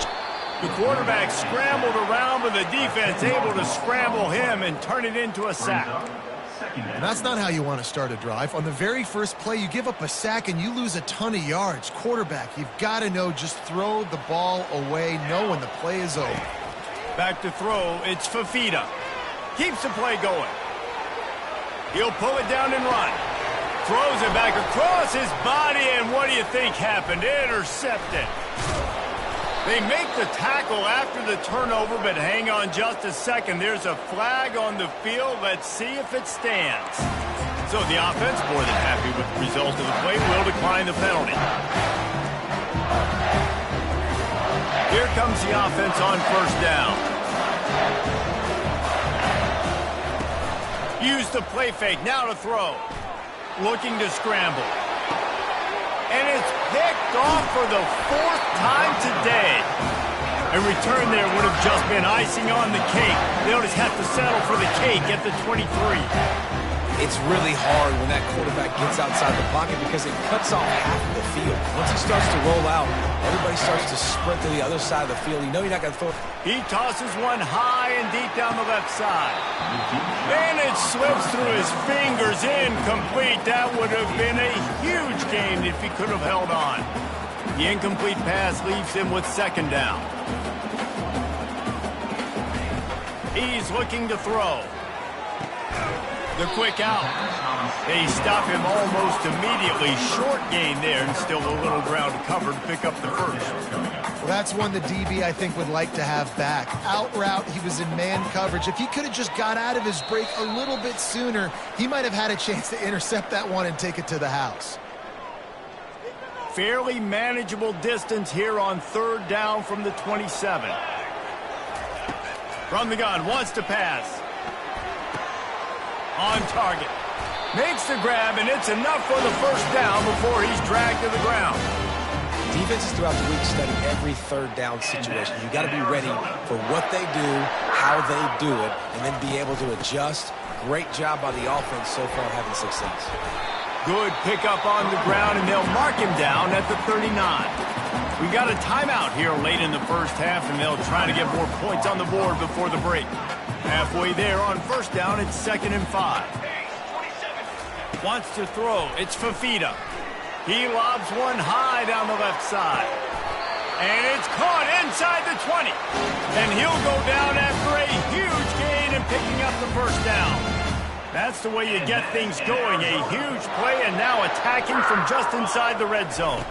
The quarterback scrambled around, but the defense able to scramble him and turn it into a sack. second And down. that's not how you want to start a drive. On the very first play, you give up a sack and you lose a ton of yards. Quarterback, you've got to know, just throw the ball away, know when the play is over. Back to throw, it's Fafita. Keeps the play going. He'll pull it down and run. Throws it back across his body, and what do you think happened? Intercepted. They make the tackle after the turnover, but hang on just a second. There's a flag on the field. Let's see if it stands. So the offense, more than happy with the result of the play, will decline the penalty. Here comes the offense on first down. Use the play fake, now to throw. Looking to scramble. And it's picked off for the fourth time today. A return there would have just been icing on the cake. They'll just have to settle for the cake at the 23. It's really hard when that quarterback gets outside the pocket because it cuts off half of the field. Once he starts to roll out, everybody starts to sprint to the other side of the field. You know you're not going to throw it. He tosses one high and deep down the left side. And it slips through his fingers, incomplete. That would have been a huge gain if he could have held on. The incomplete pass leaves him with second down. He's looking to throw. The quick out. They stop him almost immediately. Short gain there, and still a little ground covered to pick up the first. Well, that's one the DB, I think, would like to have back. Out route, he was in man coverage. If he could have just got out of his break a little bit sooner, he might have had a chance to intercept that one and take it to the house. Fairly manageable distance here on third down from the 27. From the gun, wants to pass. On target. Makes the grab, and it's enough for the first down before he's dragged to the ground. Defenses throughout the week study every third down situation. You got to be ready for what they do, how they do it, and then be able to adjust. Great job by the offense so far having success. Good pickup on the ground, and they'll mark him down at the 39. We got a timeout here late in the first half, and they'll try to get more points on the board before the break. Halfway there on first down, it's 2nd and 5. Wants to throw, it's Fafita. He lobs one high down the left side. And it's caught inside the 20. And he'll go down after a huge gain and picking up the first down. That's the way you get things going. A huge play, and now attacking from just inside the red zone.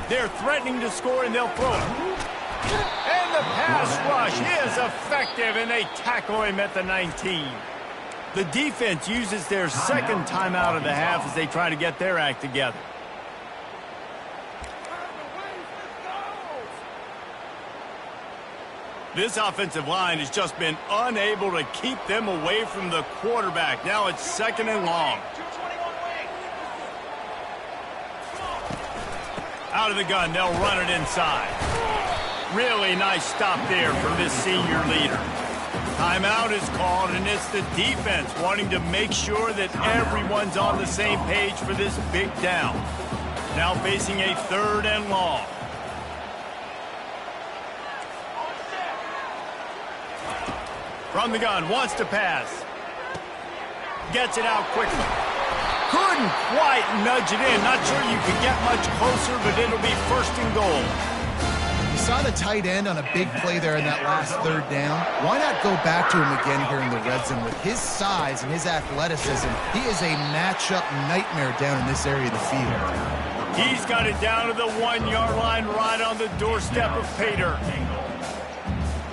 They're threatening to score, and they'll throw it. And the pass rush is effective, and they tackle him at the 19. The defense uses their second timeout of the half as they try to get their act together. This offensive line has just been unable to keep them away from the quarterback. Now it's 2nd and long. Out of the gun, they'll run it inside. Really nice stop there from this senior leader. Timeout is called, and it's the defense wanting to make sure that everyone's on the same page for this big down. Now facing a 3rd and long. From the gun, wants to pass. Gets it out quickly. Couldn't quite nudge it in. Not sure you could get much closer, but it'll be 1st and goal. You saw the tight end on a big play there in that last 3rd down. Why not go back to him again here in the red zone? With his size and his athleticism, he is a matchup nightmare down in this area of the field. He's got it down to the 1-yard line right on the doorstep of Pater.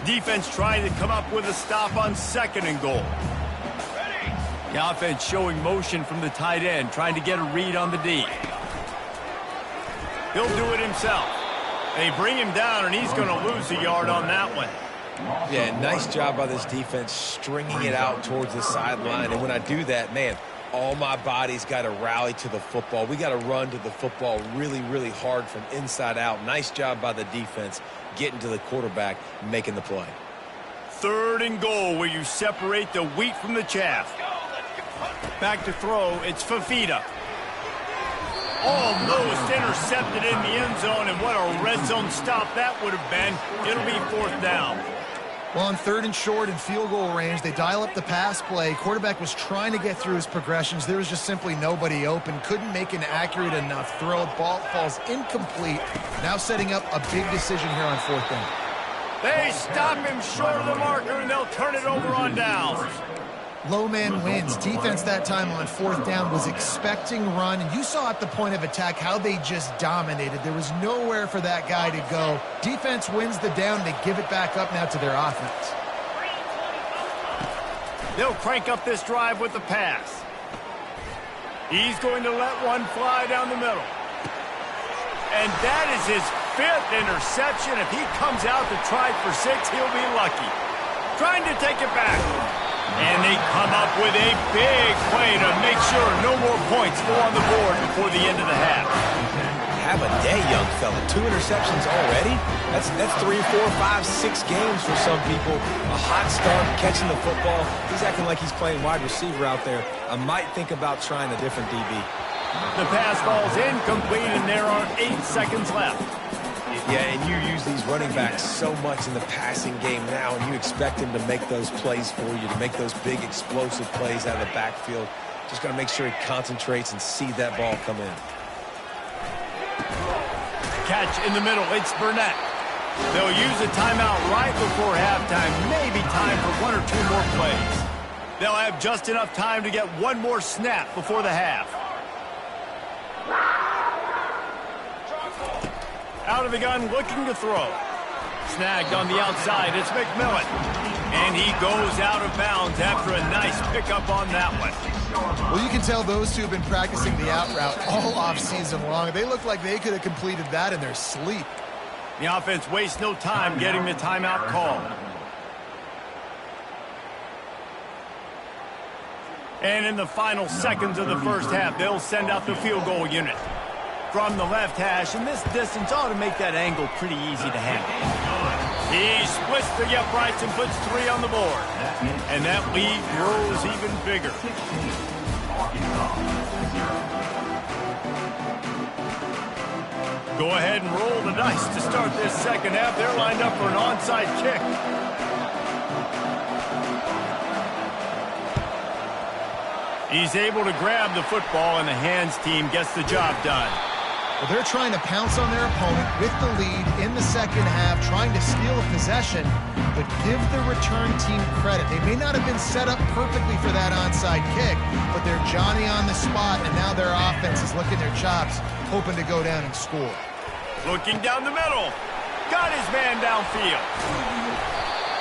Defense trying to come up with a stop on 2nd and goal. The offense showing motion from the tight end, trying to get a read on the D. He'll do it himself. They bring him down, and he's going to lose a yard on that one. Yeah, nice job by this defense stringing it out towards the sideline. And when I do that, man, all my body's got to rally to the football. We got to run to the football really, really hard from inside out. Nice job by the defense getting to the quarterback, making the play. 3rd and goal, where you separate the wheat from the chaff. Back to throw, it's Fafita. Almost intercepted in the end zone, and what a red zone stop that would have been. It'll be 4th down. Well, on 3rd and short and field goal range, they dial up the pass play. Quarterback was trying to get through his progressions. There was just simply nobody open. Couldn't make an accurate enough throw. Ball falls incomplete. Now setting up a big decision here on 4th down. They stop him short of the marker, and they'll turn it over on downs. Low man wins. Defense that time on 4th down was expecting run, and you saw at the point of attack how they just dominated. There was nowhere for that guy to go. Defense wins the down. They give it back up now to their offense. They'll crank up this drive with the pass. He's going to let one fly down the middle. And that is his 5th interception. If he comes out to try for 6, he'll be lucky. Trying to take it back. And they come up with a big play to make sure no more points go on the board before the end of the half. Have a day, young fella. 2 interceptions already? That's 3, 4, 5, 6 games for some people. A hot start, catching the football. He's acting like he's playing wide receiver out there. I might think about trying a different DB. The pass falls incomplete, and there are 8 seconds left. Yeah, and you use these running backs so much in the passing game now, and you expect them to make those plays for you, to make those big explosive plays out of the backfield. Just got to make sure he concentrates and see that ball come in. Catch in the middle. It's Burnett. They'll use a timeout right before halftime. Maybe time for 1 or 2 more plays. They'll have just enough time to get 1 more snap before the half. Out of the gun, looking to throw. Snagged on the outside, it's McMillan. And he goes out of bounds after a nice pickup on that one. Well, you can tell those two have been practicing the out route all offseason long. They look like they could have completed that in their sleep. The offense wastes no time getting the timeout called. And in the final seconds of the first half, they'll send out the field goal unit. From the left hash, and this distance ought to make that angle pretty easy to handle. He splits the uprights and puts 3 on the board. And that lead grows even bigger. Go ahead and roll the dice to start this second half. They're lined up for an onside kick. He's able to grab the football, and the hands team gets the job done. Well, they're trying to pounce on their opponent with the lead in the second half, trying to steal a possession, but give the return team credit. They may not have been set up perfectly for that onside kick, but they're Johnny on the spot, and now their offense is licking their chops, hoping to go down and score. Looking down the middle. Got his man downfield.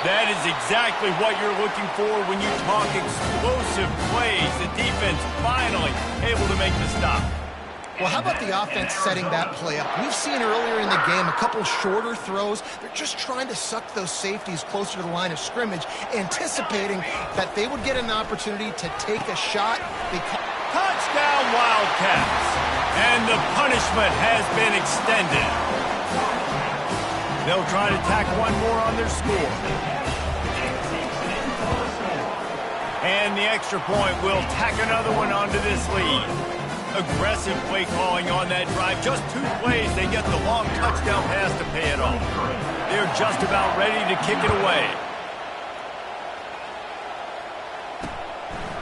That is exactly what you're looking for when you talk explosive plays. The defense finally able to make the stop. Well, how about the offense setting that play up? We've seen earlier in the game a couple shorter throws. They're just trying to suck those safeties closer to the line of scrimmage, anticipating that they would get an opportunity to take a shot. Touchdown, Wildcats! And the punishment has been extended. They'll try to tack 1 more on their score. And the extra point will tack another one onto this lead. Aggressive play calling on that drive. Just 2 plays, they get the long touchdown pass to pay it off. They're just about ready to kick it away.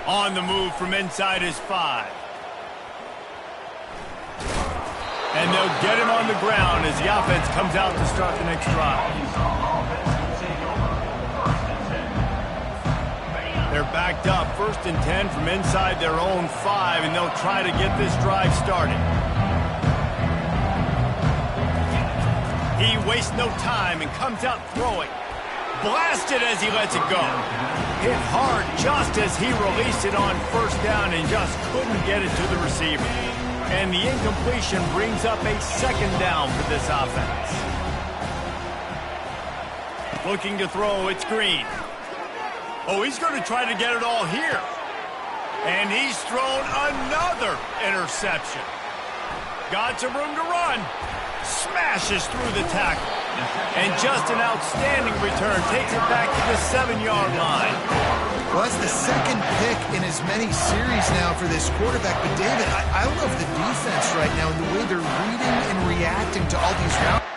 On the move from inside is 5. And they'll get him on the ground as the offense comes out to start the next drive. They're backed up, 1st and 10 from inside their own 5, and they'll try to get this drive started. He wastes no time and comes out throwing. Blasted as he lets it go. Hit hard just as he released it on 1st down and just couldn't get it to the receiver. And the incompletion brings up a 2nd down for this offense. Looking to throw, it's Green. Oh, he's going to try to get it all here. And he's thrown another interception. Got some room to run. Smashes through the tackle. And just an outstanding return. Takes it back to the 7-yard line. Well, that's the 2nd pick in as many series now for this quarterback. But, David, I love the defense right now and the way they're reading and reacting to all these routes.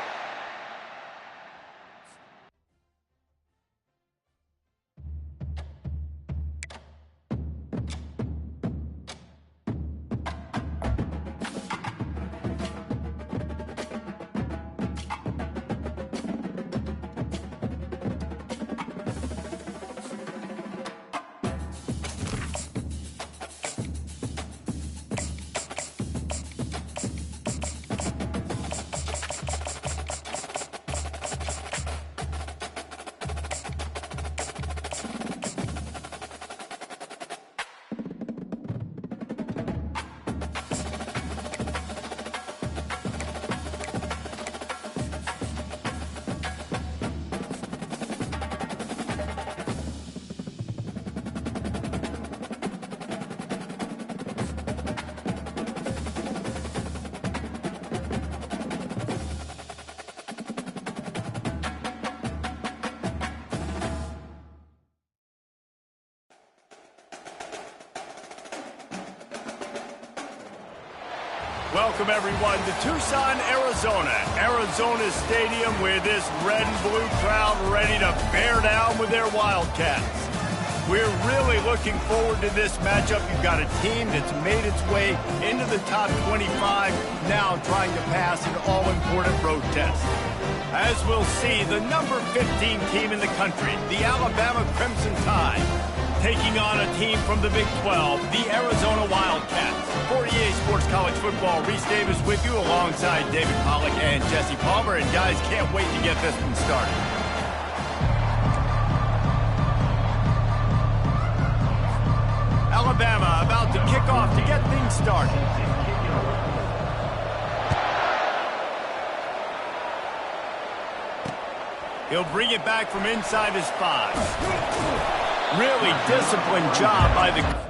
Welcome, everyone, to Tucson, Arizona. Arizona Stadium with this red and blue crowd ready to bear down with their Wildcats. We're really looking forward to this matchup. You've got a team that's made its way into the top 25, now trying to pass an all-important road test. As we'll see, the number 15 team in the country, the Alabama Crimson Tide, taking on a team from the Big 12, the Arizona Wildcats. For EA Sports College Football, Reese Davis with you alongside David Pollack and Jesse Palmer. And guys, can't wait to get this one started. Alabama about to kick off to get things started. He'll bring it back from inside his 5. Really disciplined job by the...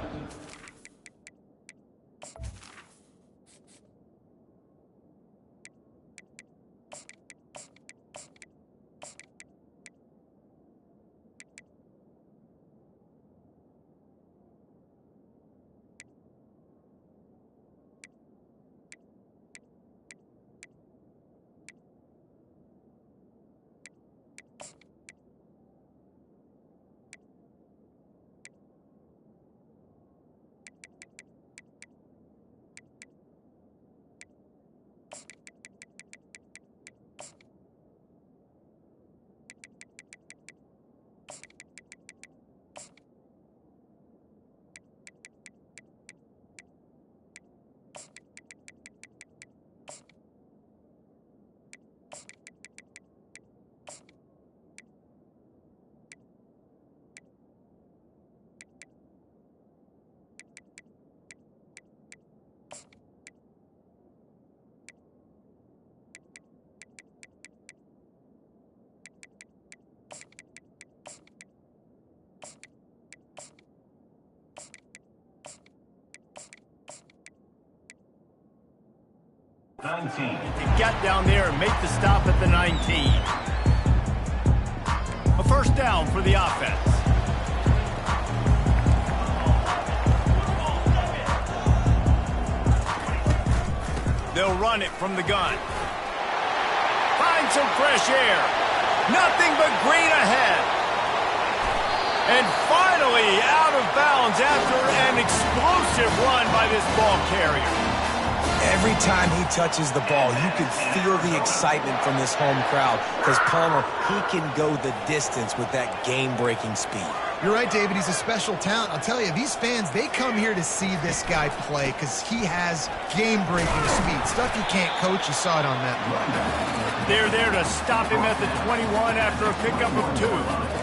To get down there and make the stop at the 19. A first down for the offense. They'll run it from the gun. Find some fresh air. Nothing but green ahead. And finally out of bounds after an explosive run by this ball carrier. Every time he touches the ball, you can feel the excitement from this home crowd because Palmer, he can go the distance with that game-breaking speed. You're right, David. He's a special talent. I'll tell you, these fans, they come here to see this guy play because he has game-breaking speed. Stuff you can't coach. You saw it on that run. They're there to stop him at the 21 after a pickup of 2.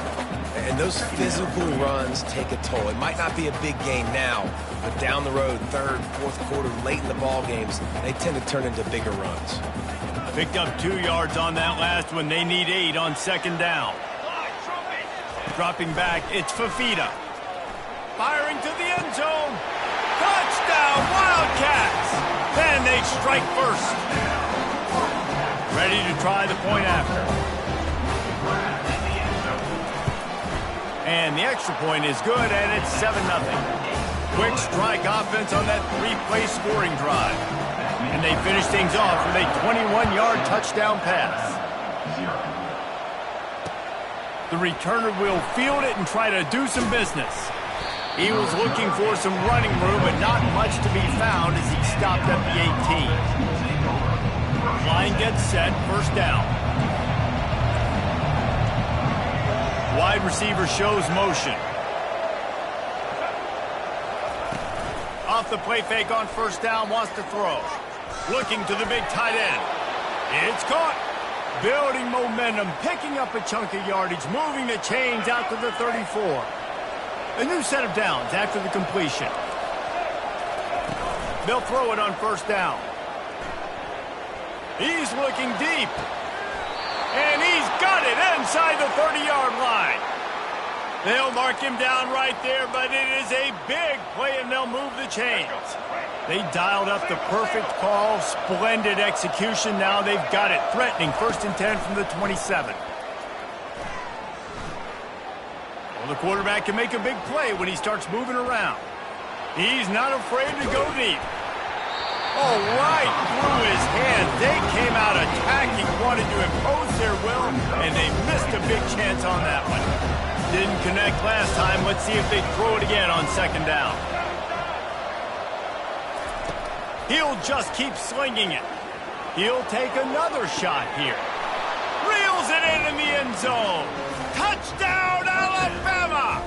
And those physical runs take a toll. It might not be a big gain now, but down the road, third, fourth quarter, late in the ball games, they tend to turn into bigger runs. Picked up 2 yards on that last one. They need 8 on second down. Dropping back, it's Fafita. Firing to the end zone. Touchdown, Wildcats! Then they strike first. Ready to try the point after. And the extra point is good, and it's 7-0. Quick strike offense on that 3-play scoring drive. And they finish things off with a 21-yard touchdown pass. The returner will field it and try to do some business. He was looking for some running room, but not much to be found as he stopped at the 18. Line gets set, first down. Wide receiver shows motion. Off the play fake on first down, wants to throw. Looking to the big tight end. It's caught. Building momentum, picking up a chunk of yardage, moving the chains out to the 34. A new set of downs after the completion. They'll throw it on first down. He's looking deep. And he's got it inside the 30-yard line. They'll mark him down right there, but it is a big play, and they'll move the chains. They dialed up the perfect call, splendid execution. Now they've got it, threatening 1st and 10 from the 27. Well, the quarterback can make a big play when he starts moving around. He's not afraid to go deep. Oh, right through his hands. They came out attacking, wanted to impose their will, and they missed a big chance on that one. Didn't connect last time. Let's see if they throw it again on second down. He'll just keep slinging it. He'll take another shot here. Reels it into the end zone. Touchdown, Alabama!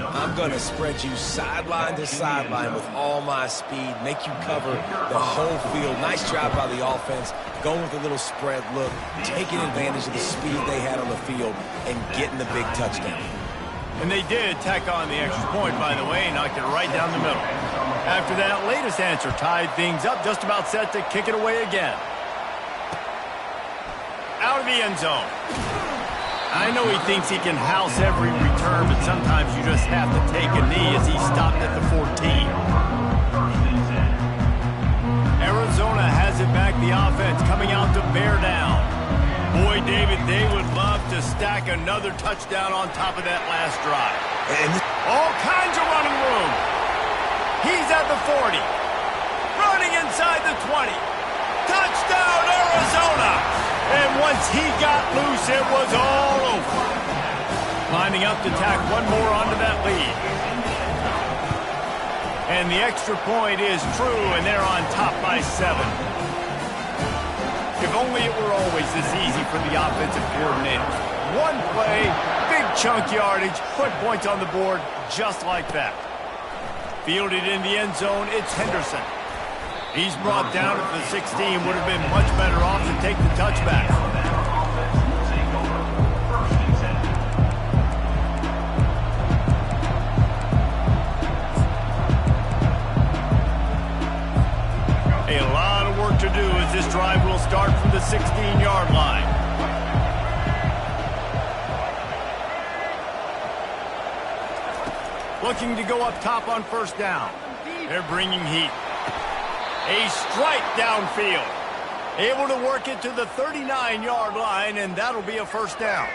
I'm going to spread you sideline to sideline with all my speed, make you cover the whole field. Nice job by the offense, going with a little spread look, taking advantage of the speed they had on the field, and getting the big touchdown. And they did tack on the extra point, by the way, knocked it right down the middle. After that latest answer tied things up, just about set to kick it away again. Out of the end zone. I know he thinks he can house every return, but sometimes you just have to take a knee as he stopped at the 14. Arizona has it back, the offense coming out to bear down. Boy, David, they would love to stack another touchdown on top of that last drive. And all kinds of running room. He's at the 40. Running inside the 20. Touchdown, Arizona! And once he got loose, it was all over. Lining up to tack one more onto that lead. And the extra point is true, and they're on top by 7. If only it were always this easy for the offensive coordinator. One play, big chunk yardage, put points on the board just like that. Fielded in the end zone, it's Henderson. He's brought down at the 16, would have been much better off to take the touchback. A lot of work to do as this drive will start from the 16-yard line. Looking to go up top on first down. They're bringing heat. A strike downfield. Able to work it to the 39-yard line, and that'll be a first down.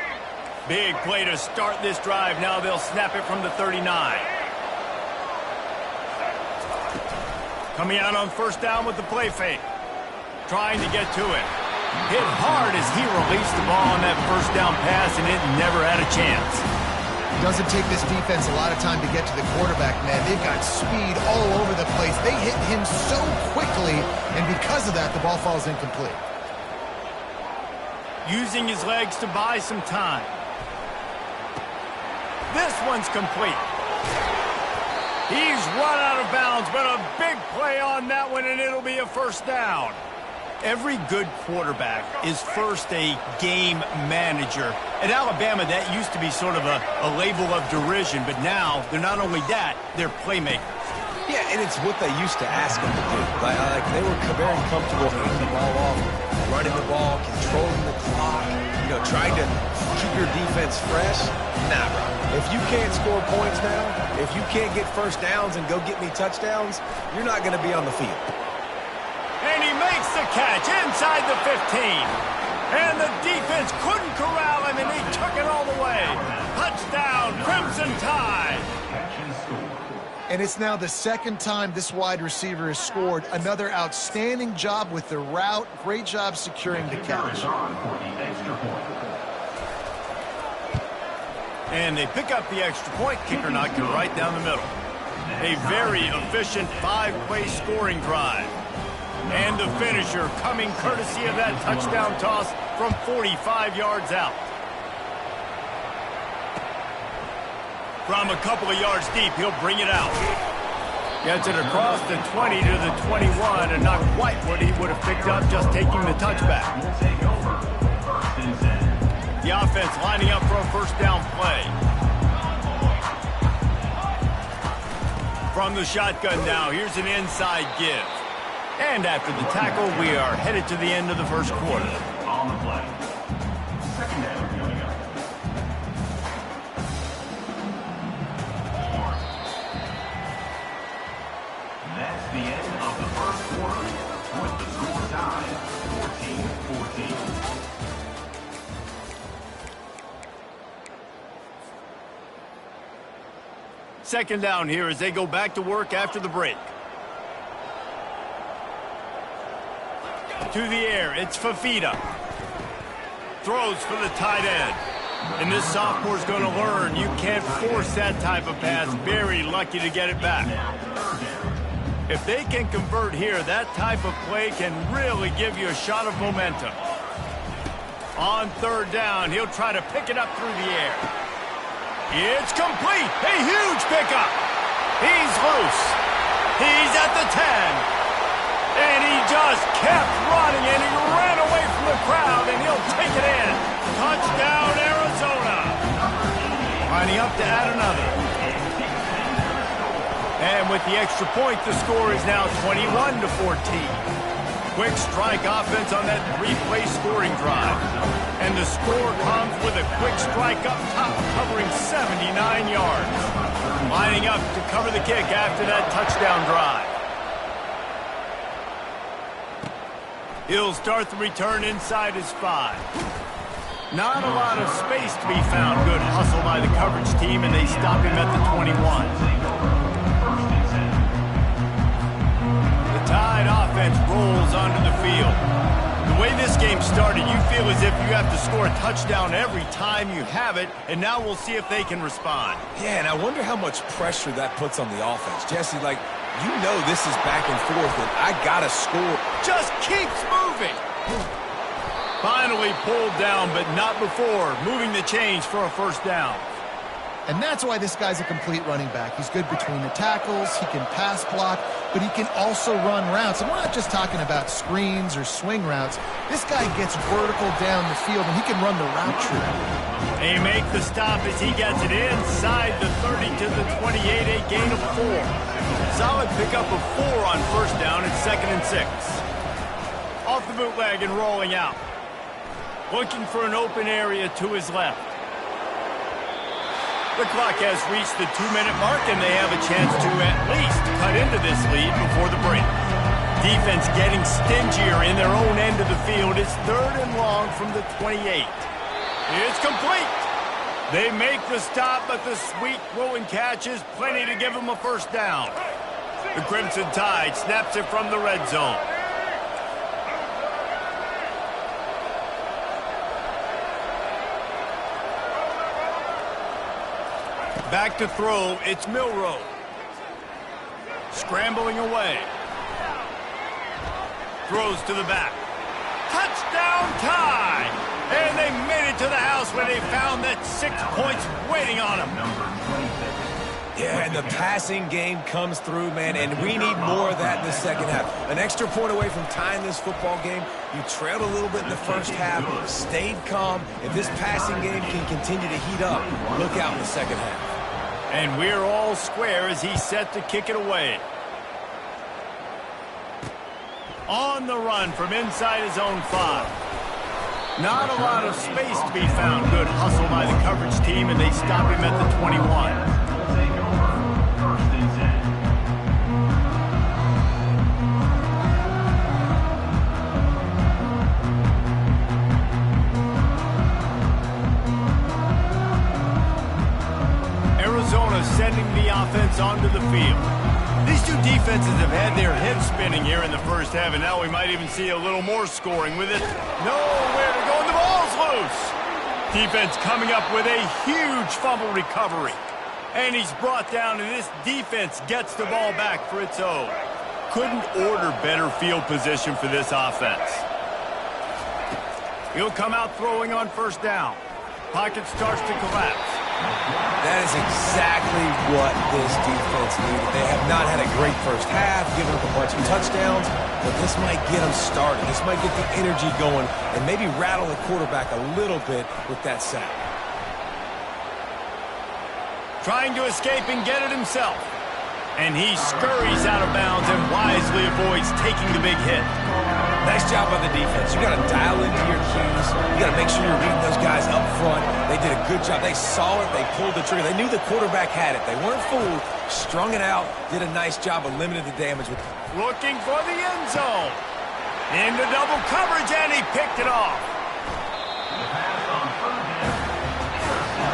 Big play to start this drive. Now they'll snap it from the 39. Coming out on first down with the play fake. Trying to get to it. Hit hard as he released the ball on that first down pass, and it never had a chance. It doesn't take this defense a lot of time to get to the quarterback, man. They've got speed all over the place. They hit him so quickly, and because of that, the ball falls incomplete. Using his legs to buy some time. This one's complete. He's run out of bounds, but a big play on that one, and it'll be a first down. Every good quarterback is first a game manager. At Alabama, that used to be sort of a label of derision, but now they're not only that, they're playmakers. yeah, and it's what they used to ask them to do. Like they were very comfortable handing the ball off, running the ball, controlling the clock, trying to keep your defense fresh. Nah, bro. If you can't score points now, if you can't get first downs and go get me touchdowns, you're not going to be on the field. And he makes the catch inside the 15. And the defense couldn't corral him, and he took it all the way. Touchdown, Crimson Tide. And it's now the second time this wide receiver has scored. Another outstanding job with the route. Great job securing the catch. And they pick up the extra point. Kicker knocked it right down the middle. A very efficient 5-play scoring drive. And the finisher coming courtesy of that touchdown toss from 45 yards out. From a couple of yards deep, he'll bring it out. Gets it across the 20 to the 21, and not quite what he would have picked up just taking the touchback. The offense lining up for a first down play. From the shotgun now, here's an inside give. And after the tackle, we are headed to the end of the first quarter. On the play. Second down coming up. That's the end of the first quarter with the score tied 14-14. Second down here as they go back to work after the break. to the air. It's Fafita. Throws for the tight end. And this sophomore's going to learn you can't force that type of pass. Very lucky to get it back. If they can convert here, that type of play can really give you a shot of momentum. On third down, he'll try to pick it up through the air. It's complete. A huge pickup. He's loose. He's at the 10. And he just kept running, and he ran away from the crowd, and he'll take it in. Touchdown, Arizona. Lining up to add another. And with the extra point, the score is now 21-14. Quick strike offense on that three-play scoring drive. And the score comes with a quick strike up top, covering 79 yards. Lining up to cover the kick after that touchdown drive. He'll start the return inside his 5. Not a lot of space to be found. Good hustle by the coverage team, and they stop him at the 21. The Tide offense rolls onto the field. The way this game started, you feel as if you have to score a touchdown every time you have it, and now we'll see if they can respond. Yeah, and I wonder how much pressure that puts on the offense. Jesse, like, you know this is back and forth, and I got to score. Just keeps moving. Finally pulled down, but not before moving the chains for a first down. And that's why this guy's a complete running back. He's good between the tackles, he can pass block, but he can also run routes. And we're not just talking about screens or swing routes. This guy gets vertical down the field, and he can run the route tree. They make the stop as he gets it inside the 30 to the 28, a gain of 4. Solid pickup of 4 on first down and 2nd and 6. Off the bootleg and rolling out. Looking for an open area to his left. The clock has reached the 2-minute mark, and they have a chance to at least cut into this lead before the break. Defense getting stingier in their own end of the field. It's 3rd and long from the 28. It's complete. They make the stop, but the sweet throw and catch is plenty to give them a first down. The Crimson Tide snaps it from the red zone. Back to throw, it's Milroe. Scrambling away. Throws to the back. Touchdown Tide! And they made it to the house where they found that 6 points waiting on them. Yeah, and the passing game comes through, man, and we need more of that in the second half. An extra point away from tying this football game. You trailed a little bit in the first half, stayed calm. If this passing game can continue to heat up, look out in the second half. And we're all square as he's set to kick it away. On the run from inside his own 5. Not a lot of space to be found. Good hustle by the coverage team, and they stop him at the 21. Arizona sending the offense onto the field. These two defenses have had their heads spinning here in the first half, and now we might even see a little more scoring with it. Nowhere to go, and the ball's loose. Defense coming up with a huge fumble recovery. And he's brought down, and this defense gets the ball back for its own. Couldn't order better field position for this offense. He'll come out throwing on first down. Pocket starts to collapse. That is exactly what this defense needed. They have not had a great first half, giving up a bunch of touchdowns, but this might get them started. This might get the energy going and maybe rattle the quarterback a little bit with that sack. Trying to escape and get it himself. And he scurries out of bounds and wisely avoids taking the big hit. Nice job by the defense. You got to dial into your cues. You got to make sure you're reading those guys up front. They did a good job. They saw it. They pulled the trigger. They knew the quarterback had it. They weren't fooled. Strung it out. Did a nice job of limiting the damage. Looking for the end zone. Into double coverage, and he picked it off.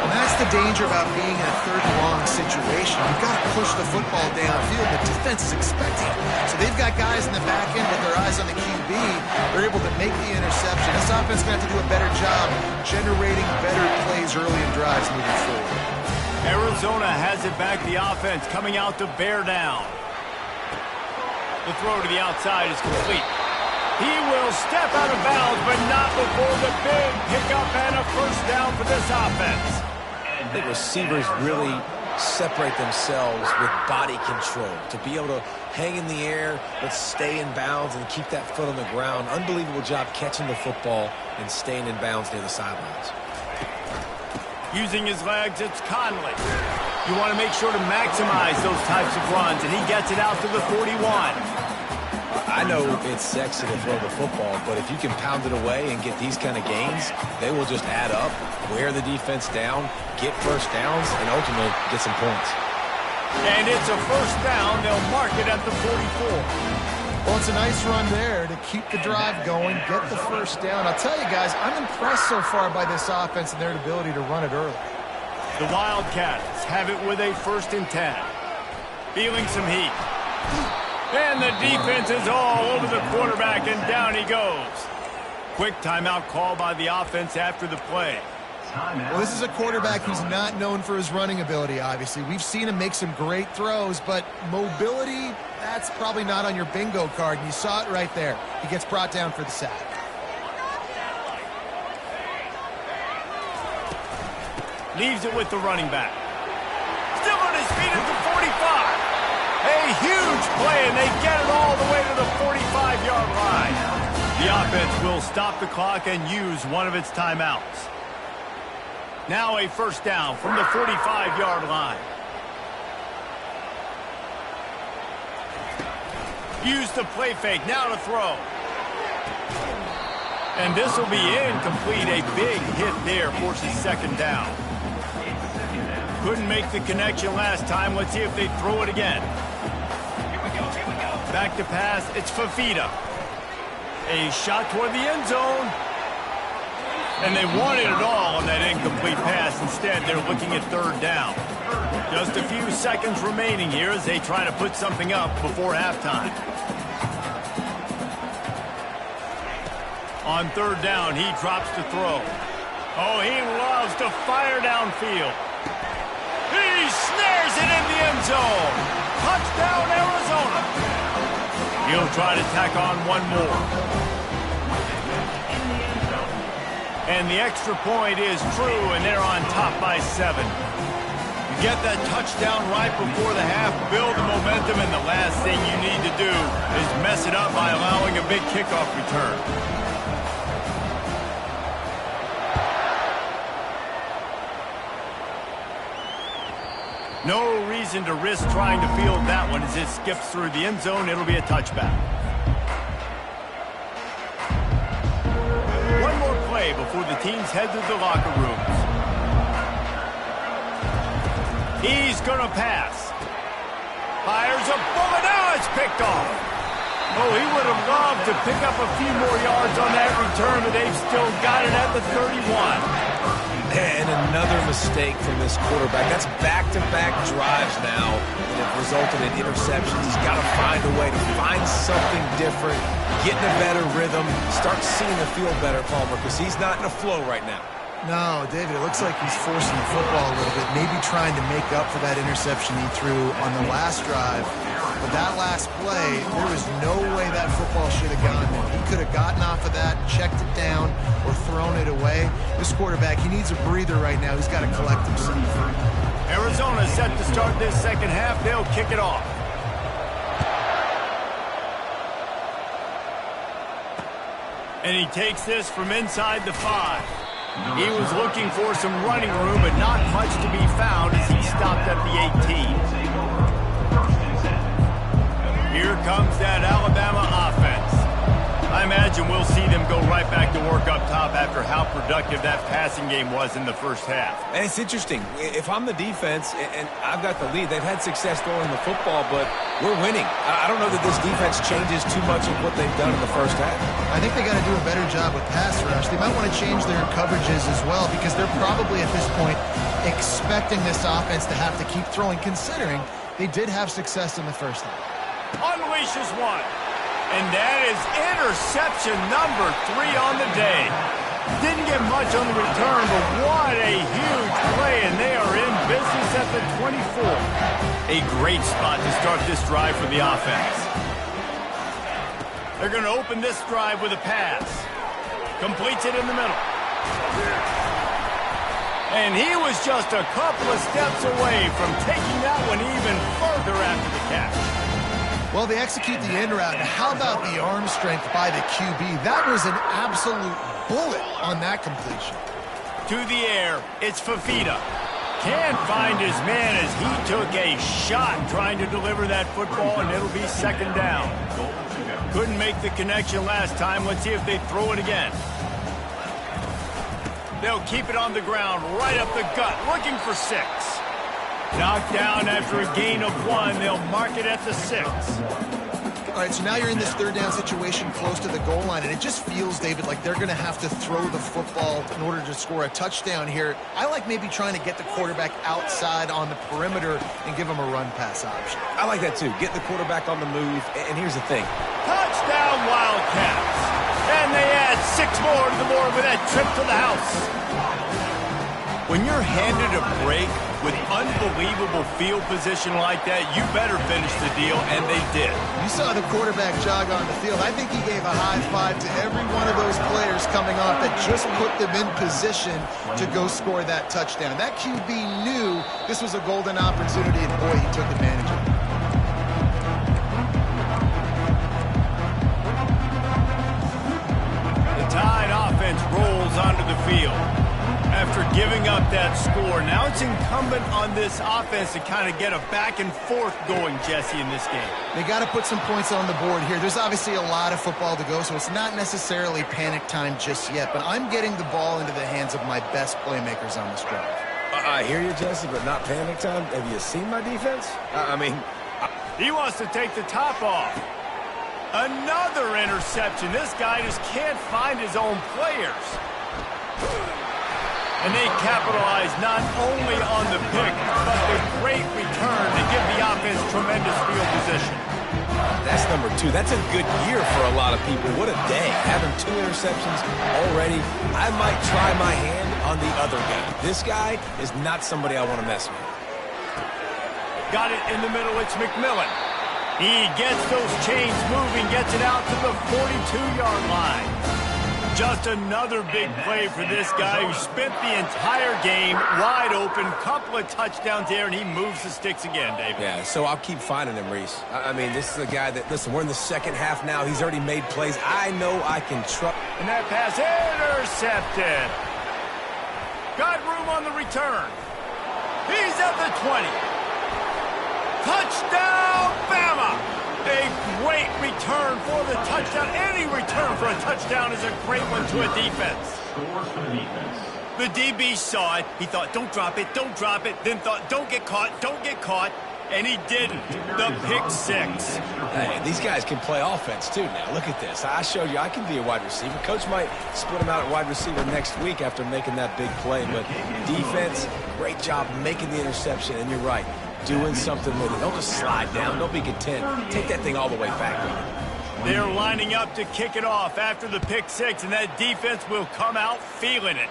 And that's That's the danger about being in a third and long situation. You've got to push the football downfield. The defense is expecting it. So they've got guys in the back end with their eyes on the QB. They're able to make the interception. This offense is going to have to do a better job generating better plays early in drives moving forward. Arizona has it back. The offense coming out to bear down. The throw to the outside is complete. He will step out of bounds, but not before the big pickup and a first down for this offense. The receivers really separate themselves with body control. To be able to hang in the air, but stay in bounds and keep that foot on the ground. Unbelievable job catching the football and staying in bounds near the sidelines. Using his legs, it's Conley. You want to make sure to maximize those types of runs, and he gets it out to the 41. I know it's sexy to throw the football, but if you can pound it away and get these kind of gains, they will just add up, wear the defense down, get first downs, and ultimately get some points. And it's a first down. They'll mark it at the 44. Well, it's a nice run there to keep the drive going, get the first down. I'll tell you guys, I'm impressed so far by this offense and their ability to run it early. The Wildcats have it with a 1st and 10. Feeling some heat. And the defense is all over the quarterback, and down he goes. Quick timeout call by the offense after the play. Well, this is a quarterback who's not known for his running ability, obviously. We've seen him make some great throws, but mobility, that's probably not on your bingo card, and you saw it right there. He gets brought down for the sack. Leaves it with the running back. Still on his feet at the 45. A huge play, and they get it all the way to the 45-yard line. The offense will stop the clock and use one of its timeouts. Now a first down from the 45-yard line. Use the play fake, now to throw. And this will be incomplete. A big hit there forces second down. Couldn't make the connection last time. Let's see if they throw it again. Back to pass, it's Fafita. A shot toward the end zone. And they wanted it all on that incomplete pass. Instead, they're looking at third down. Just a few seconds remaining here as they try to put something up before halftime. On third down, he drops to throw. Oh, he loves to fire downfield. He snares it in the end zone. Touchdown, Arizona. He'll try to tack on one more. And the extra point is true, and they're on top by 7. You get that touchdown right before the half, build the momentum, and the last thing you need to do is mess it up by allowing a big kickoff return. No reason to risk trying to field that one as it skips through the end zone. It'll be a touchback. One more play before the teams head to the locker rooms. He's going to pass. Fires a bullet. Now it's picked off. Oh, he would have loved to pick up a few more yards on that return, but they've still got it at the 31. And another mistake from this quarterback. That's back-to-back drives now that have resulted in interceptions. He's got to find a way to find something different, get in a better rhythm, start seeing the field better, Palmer, because he's not in a flow right now. No, David, it looks like he's forcing the football a little bit, maybe trying to make up for that interception he threw on the last drive. But that last play, there was no way that football should have gone there. He could have gotten off of that, checked it down, or thrown it away. This quarterback, he needs a breather right now. He's got to collect himself. Arizona set to start this second half. They'll kick it off. And he takes this from inside the 5. He was looking for some running room, but not much to be found as he stopped at the 18. Here comes that Alabama offense. I imagine we'll see them go right back to work up top after how productive that passing game was in the first half. And it's interesting. If I'm the defense and I've got the lead, they've had success throwing the football, but we're winning. I don't know that this defense changes too much of what they've done in the first half. I think they got to do a better job with pass rush. They might want to change their coverages as well because they're probably at this point expecting this offense to have to keep throwing, considering they did have success in the first half. Unleashes one. And that is interception number 3 on the day. Didn't get much on the return, but what a huge play, and they are in business at the 24. A great spot to start this drive for the offense. They're going to open this drive with a pass. Completes it in the middle. And he was just a couple of steps away from taking that one even further after the catch. Well, they execute the end route. How about the arm strength by the QB? That was an absolute bullet on that completion. To the air, it's Fifita. Can't find his man as he took a shot trying to deliver that football, and it'll be second down. Couldn't make the connection last time. Let's see if they throw it again. They'll keep it on the ground, right up the gut, looking for 6. Knocked down after a gain of 1. They'll mark it at the 6. All right, so now you're in this third down situation close to the goal line, and it just feels, David, like they're going to have to throw the football in order to score a touchdown here. I like maybe trying to get the quarterback outside on the perimeter and give him a run-pass option. I like that, too. Get the quarterback on the move. And here's the thing. Touchdown, Wildcats. And they add 6 more to the board with that trip to the house. When you're handed a break with unbelievable field position like that, you better finish the deal, and they did. You saw the quarterback jog on the field. I think he gave a high five to every one of those players coming off that just put them in position to go score that touchdown. That QB knew this was a golden opportunity, and boy, he took advantage of it. The Tide offense rolls onto the field. After giving up that score, now it's incumbent on this offense to kind of get a back and forth going, Jesse, in this game. They got to put some points on the board here. There's obviously a lot of football to go, so it's not necessarily panic time just yet, but I'm getting the ball into the hands of my best playmakers on this drive. I hear you, Jesse, but not panic time. Have you seen my defense? He wants to take the top off. Another interception. This guy just can't find his own players. And they capitalize not only on the pick, but the great return to give the offense tremendous field position. That's number 2. That's a good year for a lot of people. What a day. Having 2 interceptions already. I might try my hand on the other guy. This guy is not somebody I want to mess with. Got it in the middle. It's McMillan. He gets those chains moving, gets it out to the 42-yard line. Just another big play for this guy who spent the entire game wide open, couple of touchdowns there, and he moves the sticks again, David. Yeah, so I'll keep finding him, Reese. I mean, this is a guy that, listen, we're in the second half now. He's already made plays. I know I can trust. And that pass intercepted. Got room on the return. He's at the 20. Touchdown, Bama! A great return for the touchdown. Any return for a touchdown is a great one to a defense. Scores for the defense. The DB saw it. He thought, don't drop it, don't drop it. Then thought, don't get caught, don't get caught. And he didn't. The pick 6. Hey, these guys can play offense, too, now. Look at this. I showed you I can be a wide receiver. Coach might split him out at wide receiver next week after making that big play. But defense, great job making the interception. And you're right. Doing something with it. Don't just slide down. Don't be content. Take that thing all the way back. They're lining up to kick it off after the pick 6, and that defense will come out feeling it.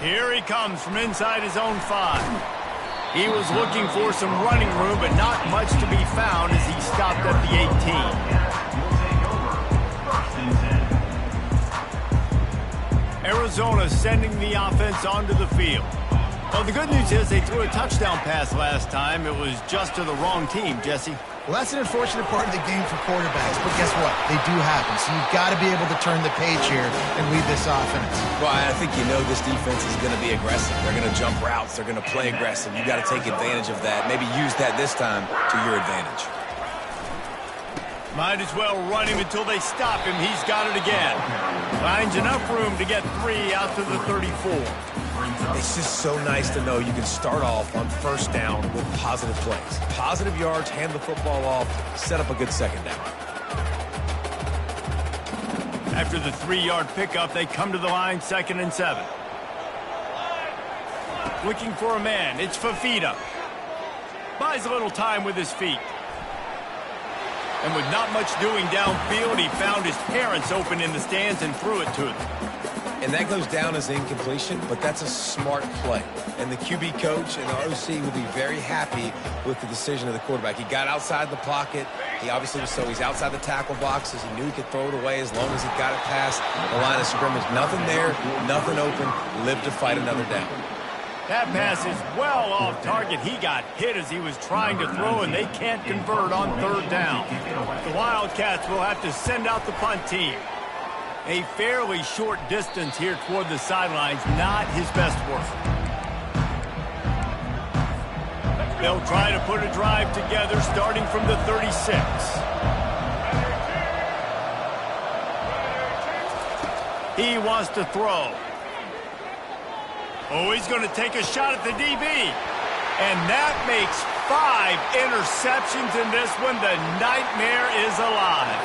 Here he comes from inside his own 5. He was looking for some running room, but not much to be found as he stopped at the 18. Arizona sending the offense onto the field. Well, the good news is they threw a touchdown pass last time. It was just to the wrong team, Jesse. Well, that's an unfortunate part of the game for quarterbacks, but guess what? They do happen, so you've got to be able to turn the page here and lead this offense. Well, I think you know this defense is going to be aggressive. They're going to jump routes. They're going to play aggressive. You've got to take advantage of that. Maybe use that this time to your advantage. Might as well run him until they stop him. He's got it again. Finds enough room to get 3 out to the 34. It's just so nice to know you can start off on first down with positive plays. Positive yards, hand the football off, set up a good second down. After the 3-yard pickup, they come to the line, 2nd and 7. Looking for a man. It's Fafita. Buys a little time with his feet. And with not much doing downfield, he found his parents open in the stands and threw it to them. And that goes down as incompletion, but that's a smart play. And the QB coach and the OC will be very happy with the decision of the quarterback. He got outside the pocket. He obviously was so he's outside the tackle boxes. He knew he could throw it away as long as he got it past the line of scrimmage. Nothing there, nothing open. Lived to fight another down. That pass is well off target. He got hit as he was trying to throw, and they can't convert on 3rd down. The Wildcats will have to send out the punt team. A fairly short distance here toward the sidelines, not his best work. They'll try to put a drive together starting from the 36. He wants to throw. Oh, he's going to take a shot at the DB. And that makes 5 interceptions in this one. The nightmare is alive.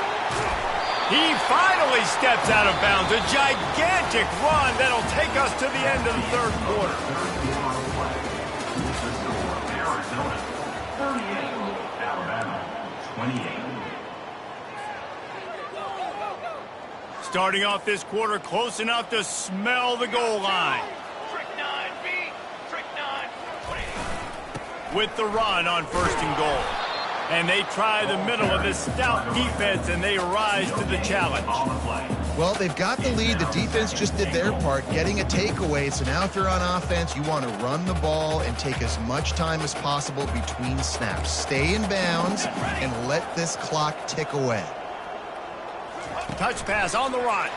He finally steps out of bounds. A gigantic run that'll take us to the end of the 3rd quarter. Arizona 38, Alabama 28. Starting off this quarter close enough to smell the goal line. With the run on 1st and goal. And they try the middle of this stout defense, and they rise to the challenge. Well, they've got the lead. The defense just did their part, getting a takeaway. So now if you're on offense, you want to run the ball and take as much time as possible between snaps. Stay in bounds and let this clock tick away. Touch pass on the run.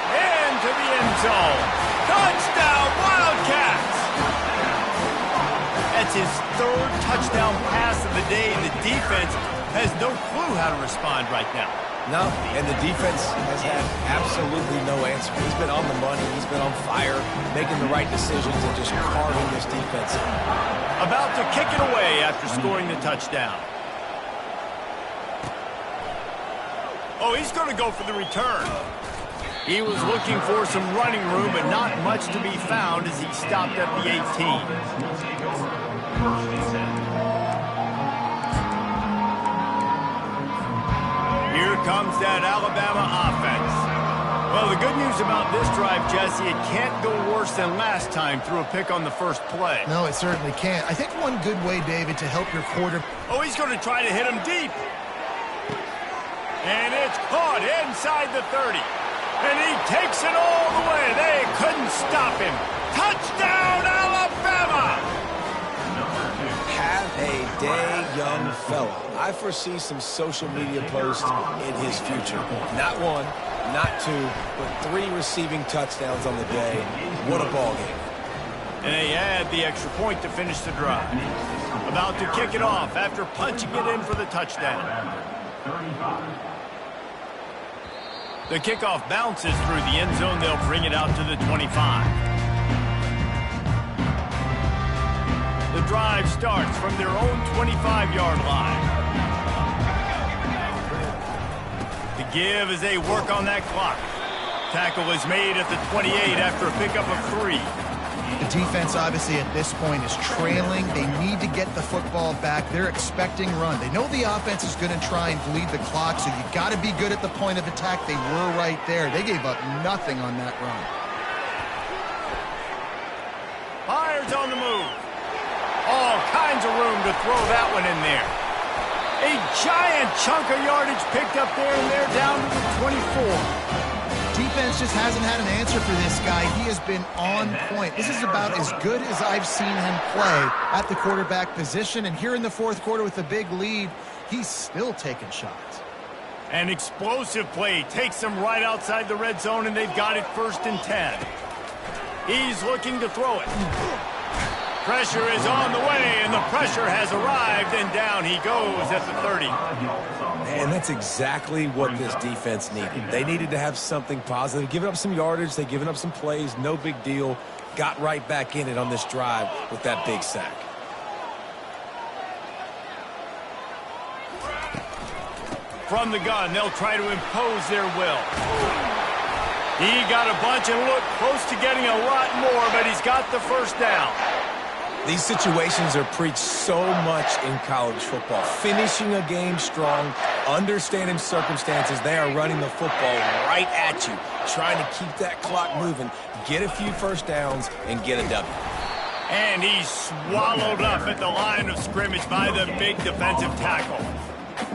Into the end zone. Touchdown, Wildcats! That's his 3rd touchdown pass of the day. The defense has no clue how to respond right now. No, and the defense has had absolutely no answer. He's been on the money. He's been on fire, making the right decisions and just carving this defense. About to kick it away after scoring the touchdown. Oh, he's going to go for the return. He was looking for some running room, but not much to be found as he stopped at the 18. Here comes that Alabama offense. Well, the good news about this drive, Jesse, it can't go worse than last time through a pick on the first play. No, it certainly can't. I think one good way, David, to help your quarter... Oh, he's going to try to hit him deep. And it's caught inside the 30. And he takes it all the way. They couldn't stop him. Touchdown, Alabama! Have a day, young fella. I foresee some social media posts in his future. Not 1, not 2, but 3 receiving touchdowns on the day. What a ball game. And they add the extra point to finish the drive. About to kick it off after punching it in for the touchdown. The kickoff bounces through the end zone. They'll bring it out to the 25. The drive starts from their own 25-yard line. The give as they work on that clock. Tackle is made at the 28 after a pickup of 3. The defense, obviously, at this point is trailing. They need to get the football back. They're expecting run. They know the offense is going to try and bleed the clock, so you got to be good at the point of attack. They were right there. They gave up nothing on that run. Byers on the move. All kinds of room to throw that one in there. A giant chunk of yardage picked up there, and they're down to the 24. Defense just hasn't had an answer for this guy. He has been on point. This is about as good as I've seen him play at the quarterback position. And here in the 4th quarter with a big lead, he's still taking shots. An explosive play takes them right outside the red zone, and they've got it 1st and 10. He's looking to throw it. Pressure is on the way, and the pressure has arrived, and down he goes at the 30. And that's exactly what this defense needed. They needed to have something positive. Giving up some yardage, they've given up some plays, no big deal. Got right back in it on this drive with that big sack. From the gun, they'll try to impose their will. He got a bunch and looked close to getting a lot more, but he's got the first down. These situations are preached so much in college football. Finishing a game strong, understanding circumstances. They are running the football right at you, trying to keep that clock moving, get a few first downs, and get a W. And he's swallowed up at the line of scrimmage by the big defensive tackle.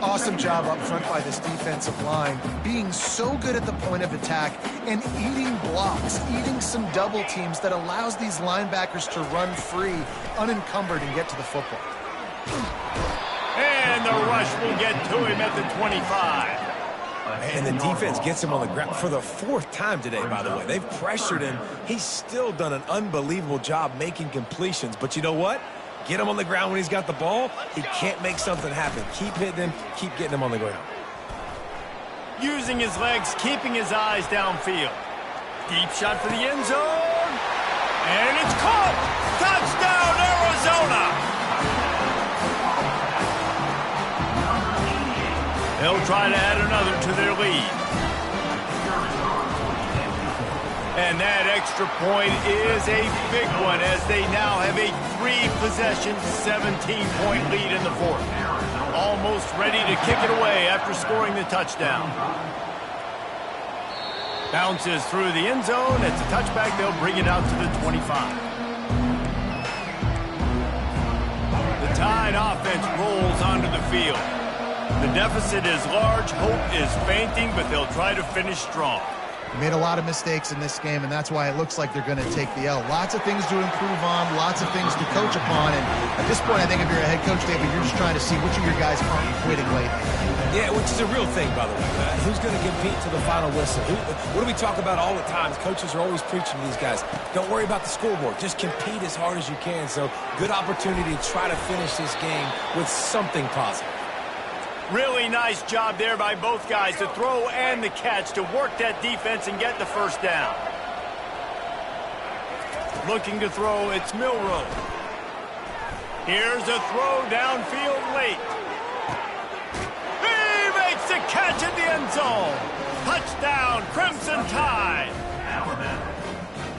Awesome job up front by this defensive line, being so good at the point of attack and eating blocks, eating some double teams that allows these linebackers to run free, unencumbered, and get to the football. And the rush will get to him at the 25. And the defense gets him on the ground for the fourth time today, by the way. They've pressured him. He's still done an unbelievable job making completions. But you know what? Get him on the ground when he's got the ball. He can't make something happen. Keep hitting him. Keep getting him on the ground. Using his legs, keeping his eyes downfield. Deep shot for the end zone. And it's caught. Touchdown, Arizona. They'll try to add another to their lead. And that extra point is a big one as they now have a 3-possession, 17-point lead in the fourth. Almost ready to kick it away after scoring the touchdown. Bounces through the end zone. It's a touchback. They'll bring it out to the 25. The Tide offense rolls onto the field. The deficit is large. Hope is fainting, but they'll try to finish strong. They made a lot of mistakes in this game, and that's why it looks like they're going to take the L. Lots of things to improve on, lots of things to coach upon, and at this point, I think if you're a head coach, David, you're just trying to see which of your guys aren't quitting late. Yeah, which is a real thing, by the way. Who's going to compete to the final whistle? What do we talk about all the time? Coaches are always preaching to these guys. Don't worry about the scoreboard. Just compete as hard as you can. So, good opportunity to try to finish this game with something positive. Really nice job there by both guys to throw and the catch to work that defense and get the first down. Looking to throw, it's Milroe. Here's a throw downfield late. He makes the catch in the end zone. Touchdown, Crimson Tide.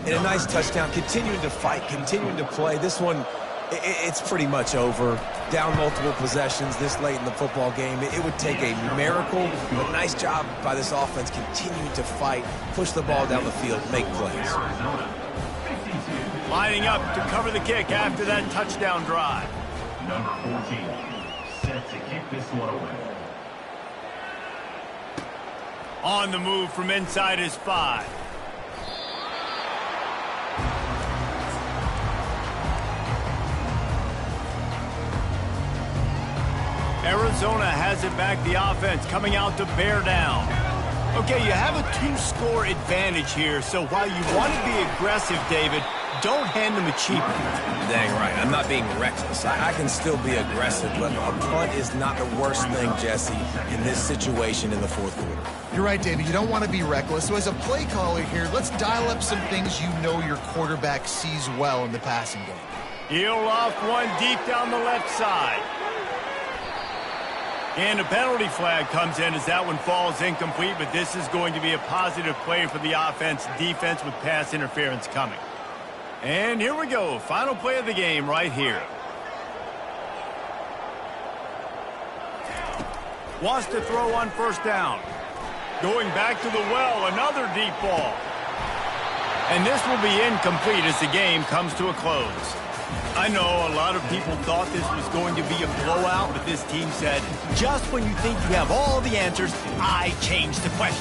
And a nice touchdown, continuing to fight, continuing to play. This one, it's pretty much over. Down multiple possessions this late in the football game. It would take a miracle, but nice job by this offense continuing to fight, push the ball down the field, make plays. Lining up to cover the kick after that touchdown drive. Number 14, set to kick this one away. On the move from inside his 5. Arizona has it back, the offense coming out to bear down. Okay, you have a 2-score advantage here, so while you want to be aggressive, David, don't hand them a cheap one. Dang right. I'm not being reckless. I can still be aggressive, but a punt is not the worst thing, Jesse, in this situation in the fourth quarter. You're right, David. You don't want to be reckless. So as a play caller here, let's dial up some things you know your quarterback sees well in the passing game. Heel off one deep down the left side. And a penalty flag comes in as that one falls incomplete, but this is going to be a positive play for the offense, defense with pass interference coming. And here we go, final play of the game right here. Wants to throw on first down. Going back to the well, another deep ball. And this will be incomplete as the game comes to a close. I know a lot of people thought this was going to be a blowout, but this team said, just when you think you have all the answers, I change the question.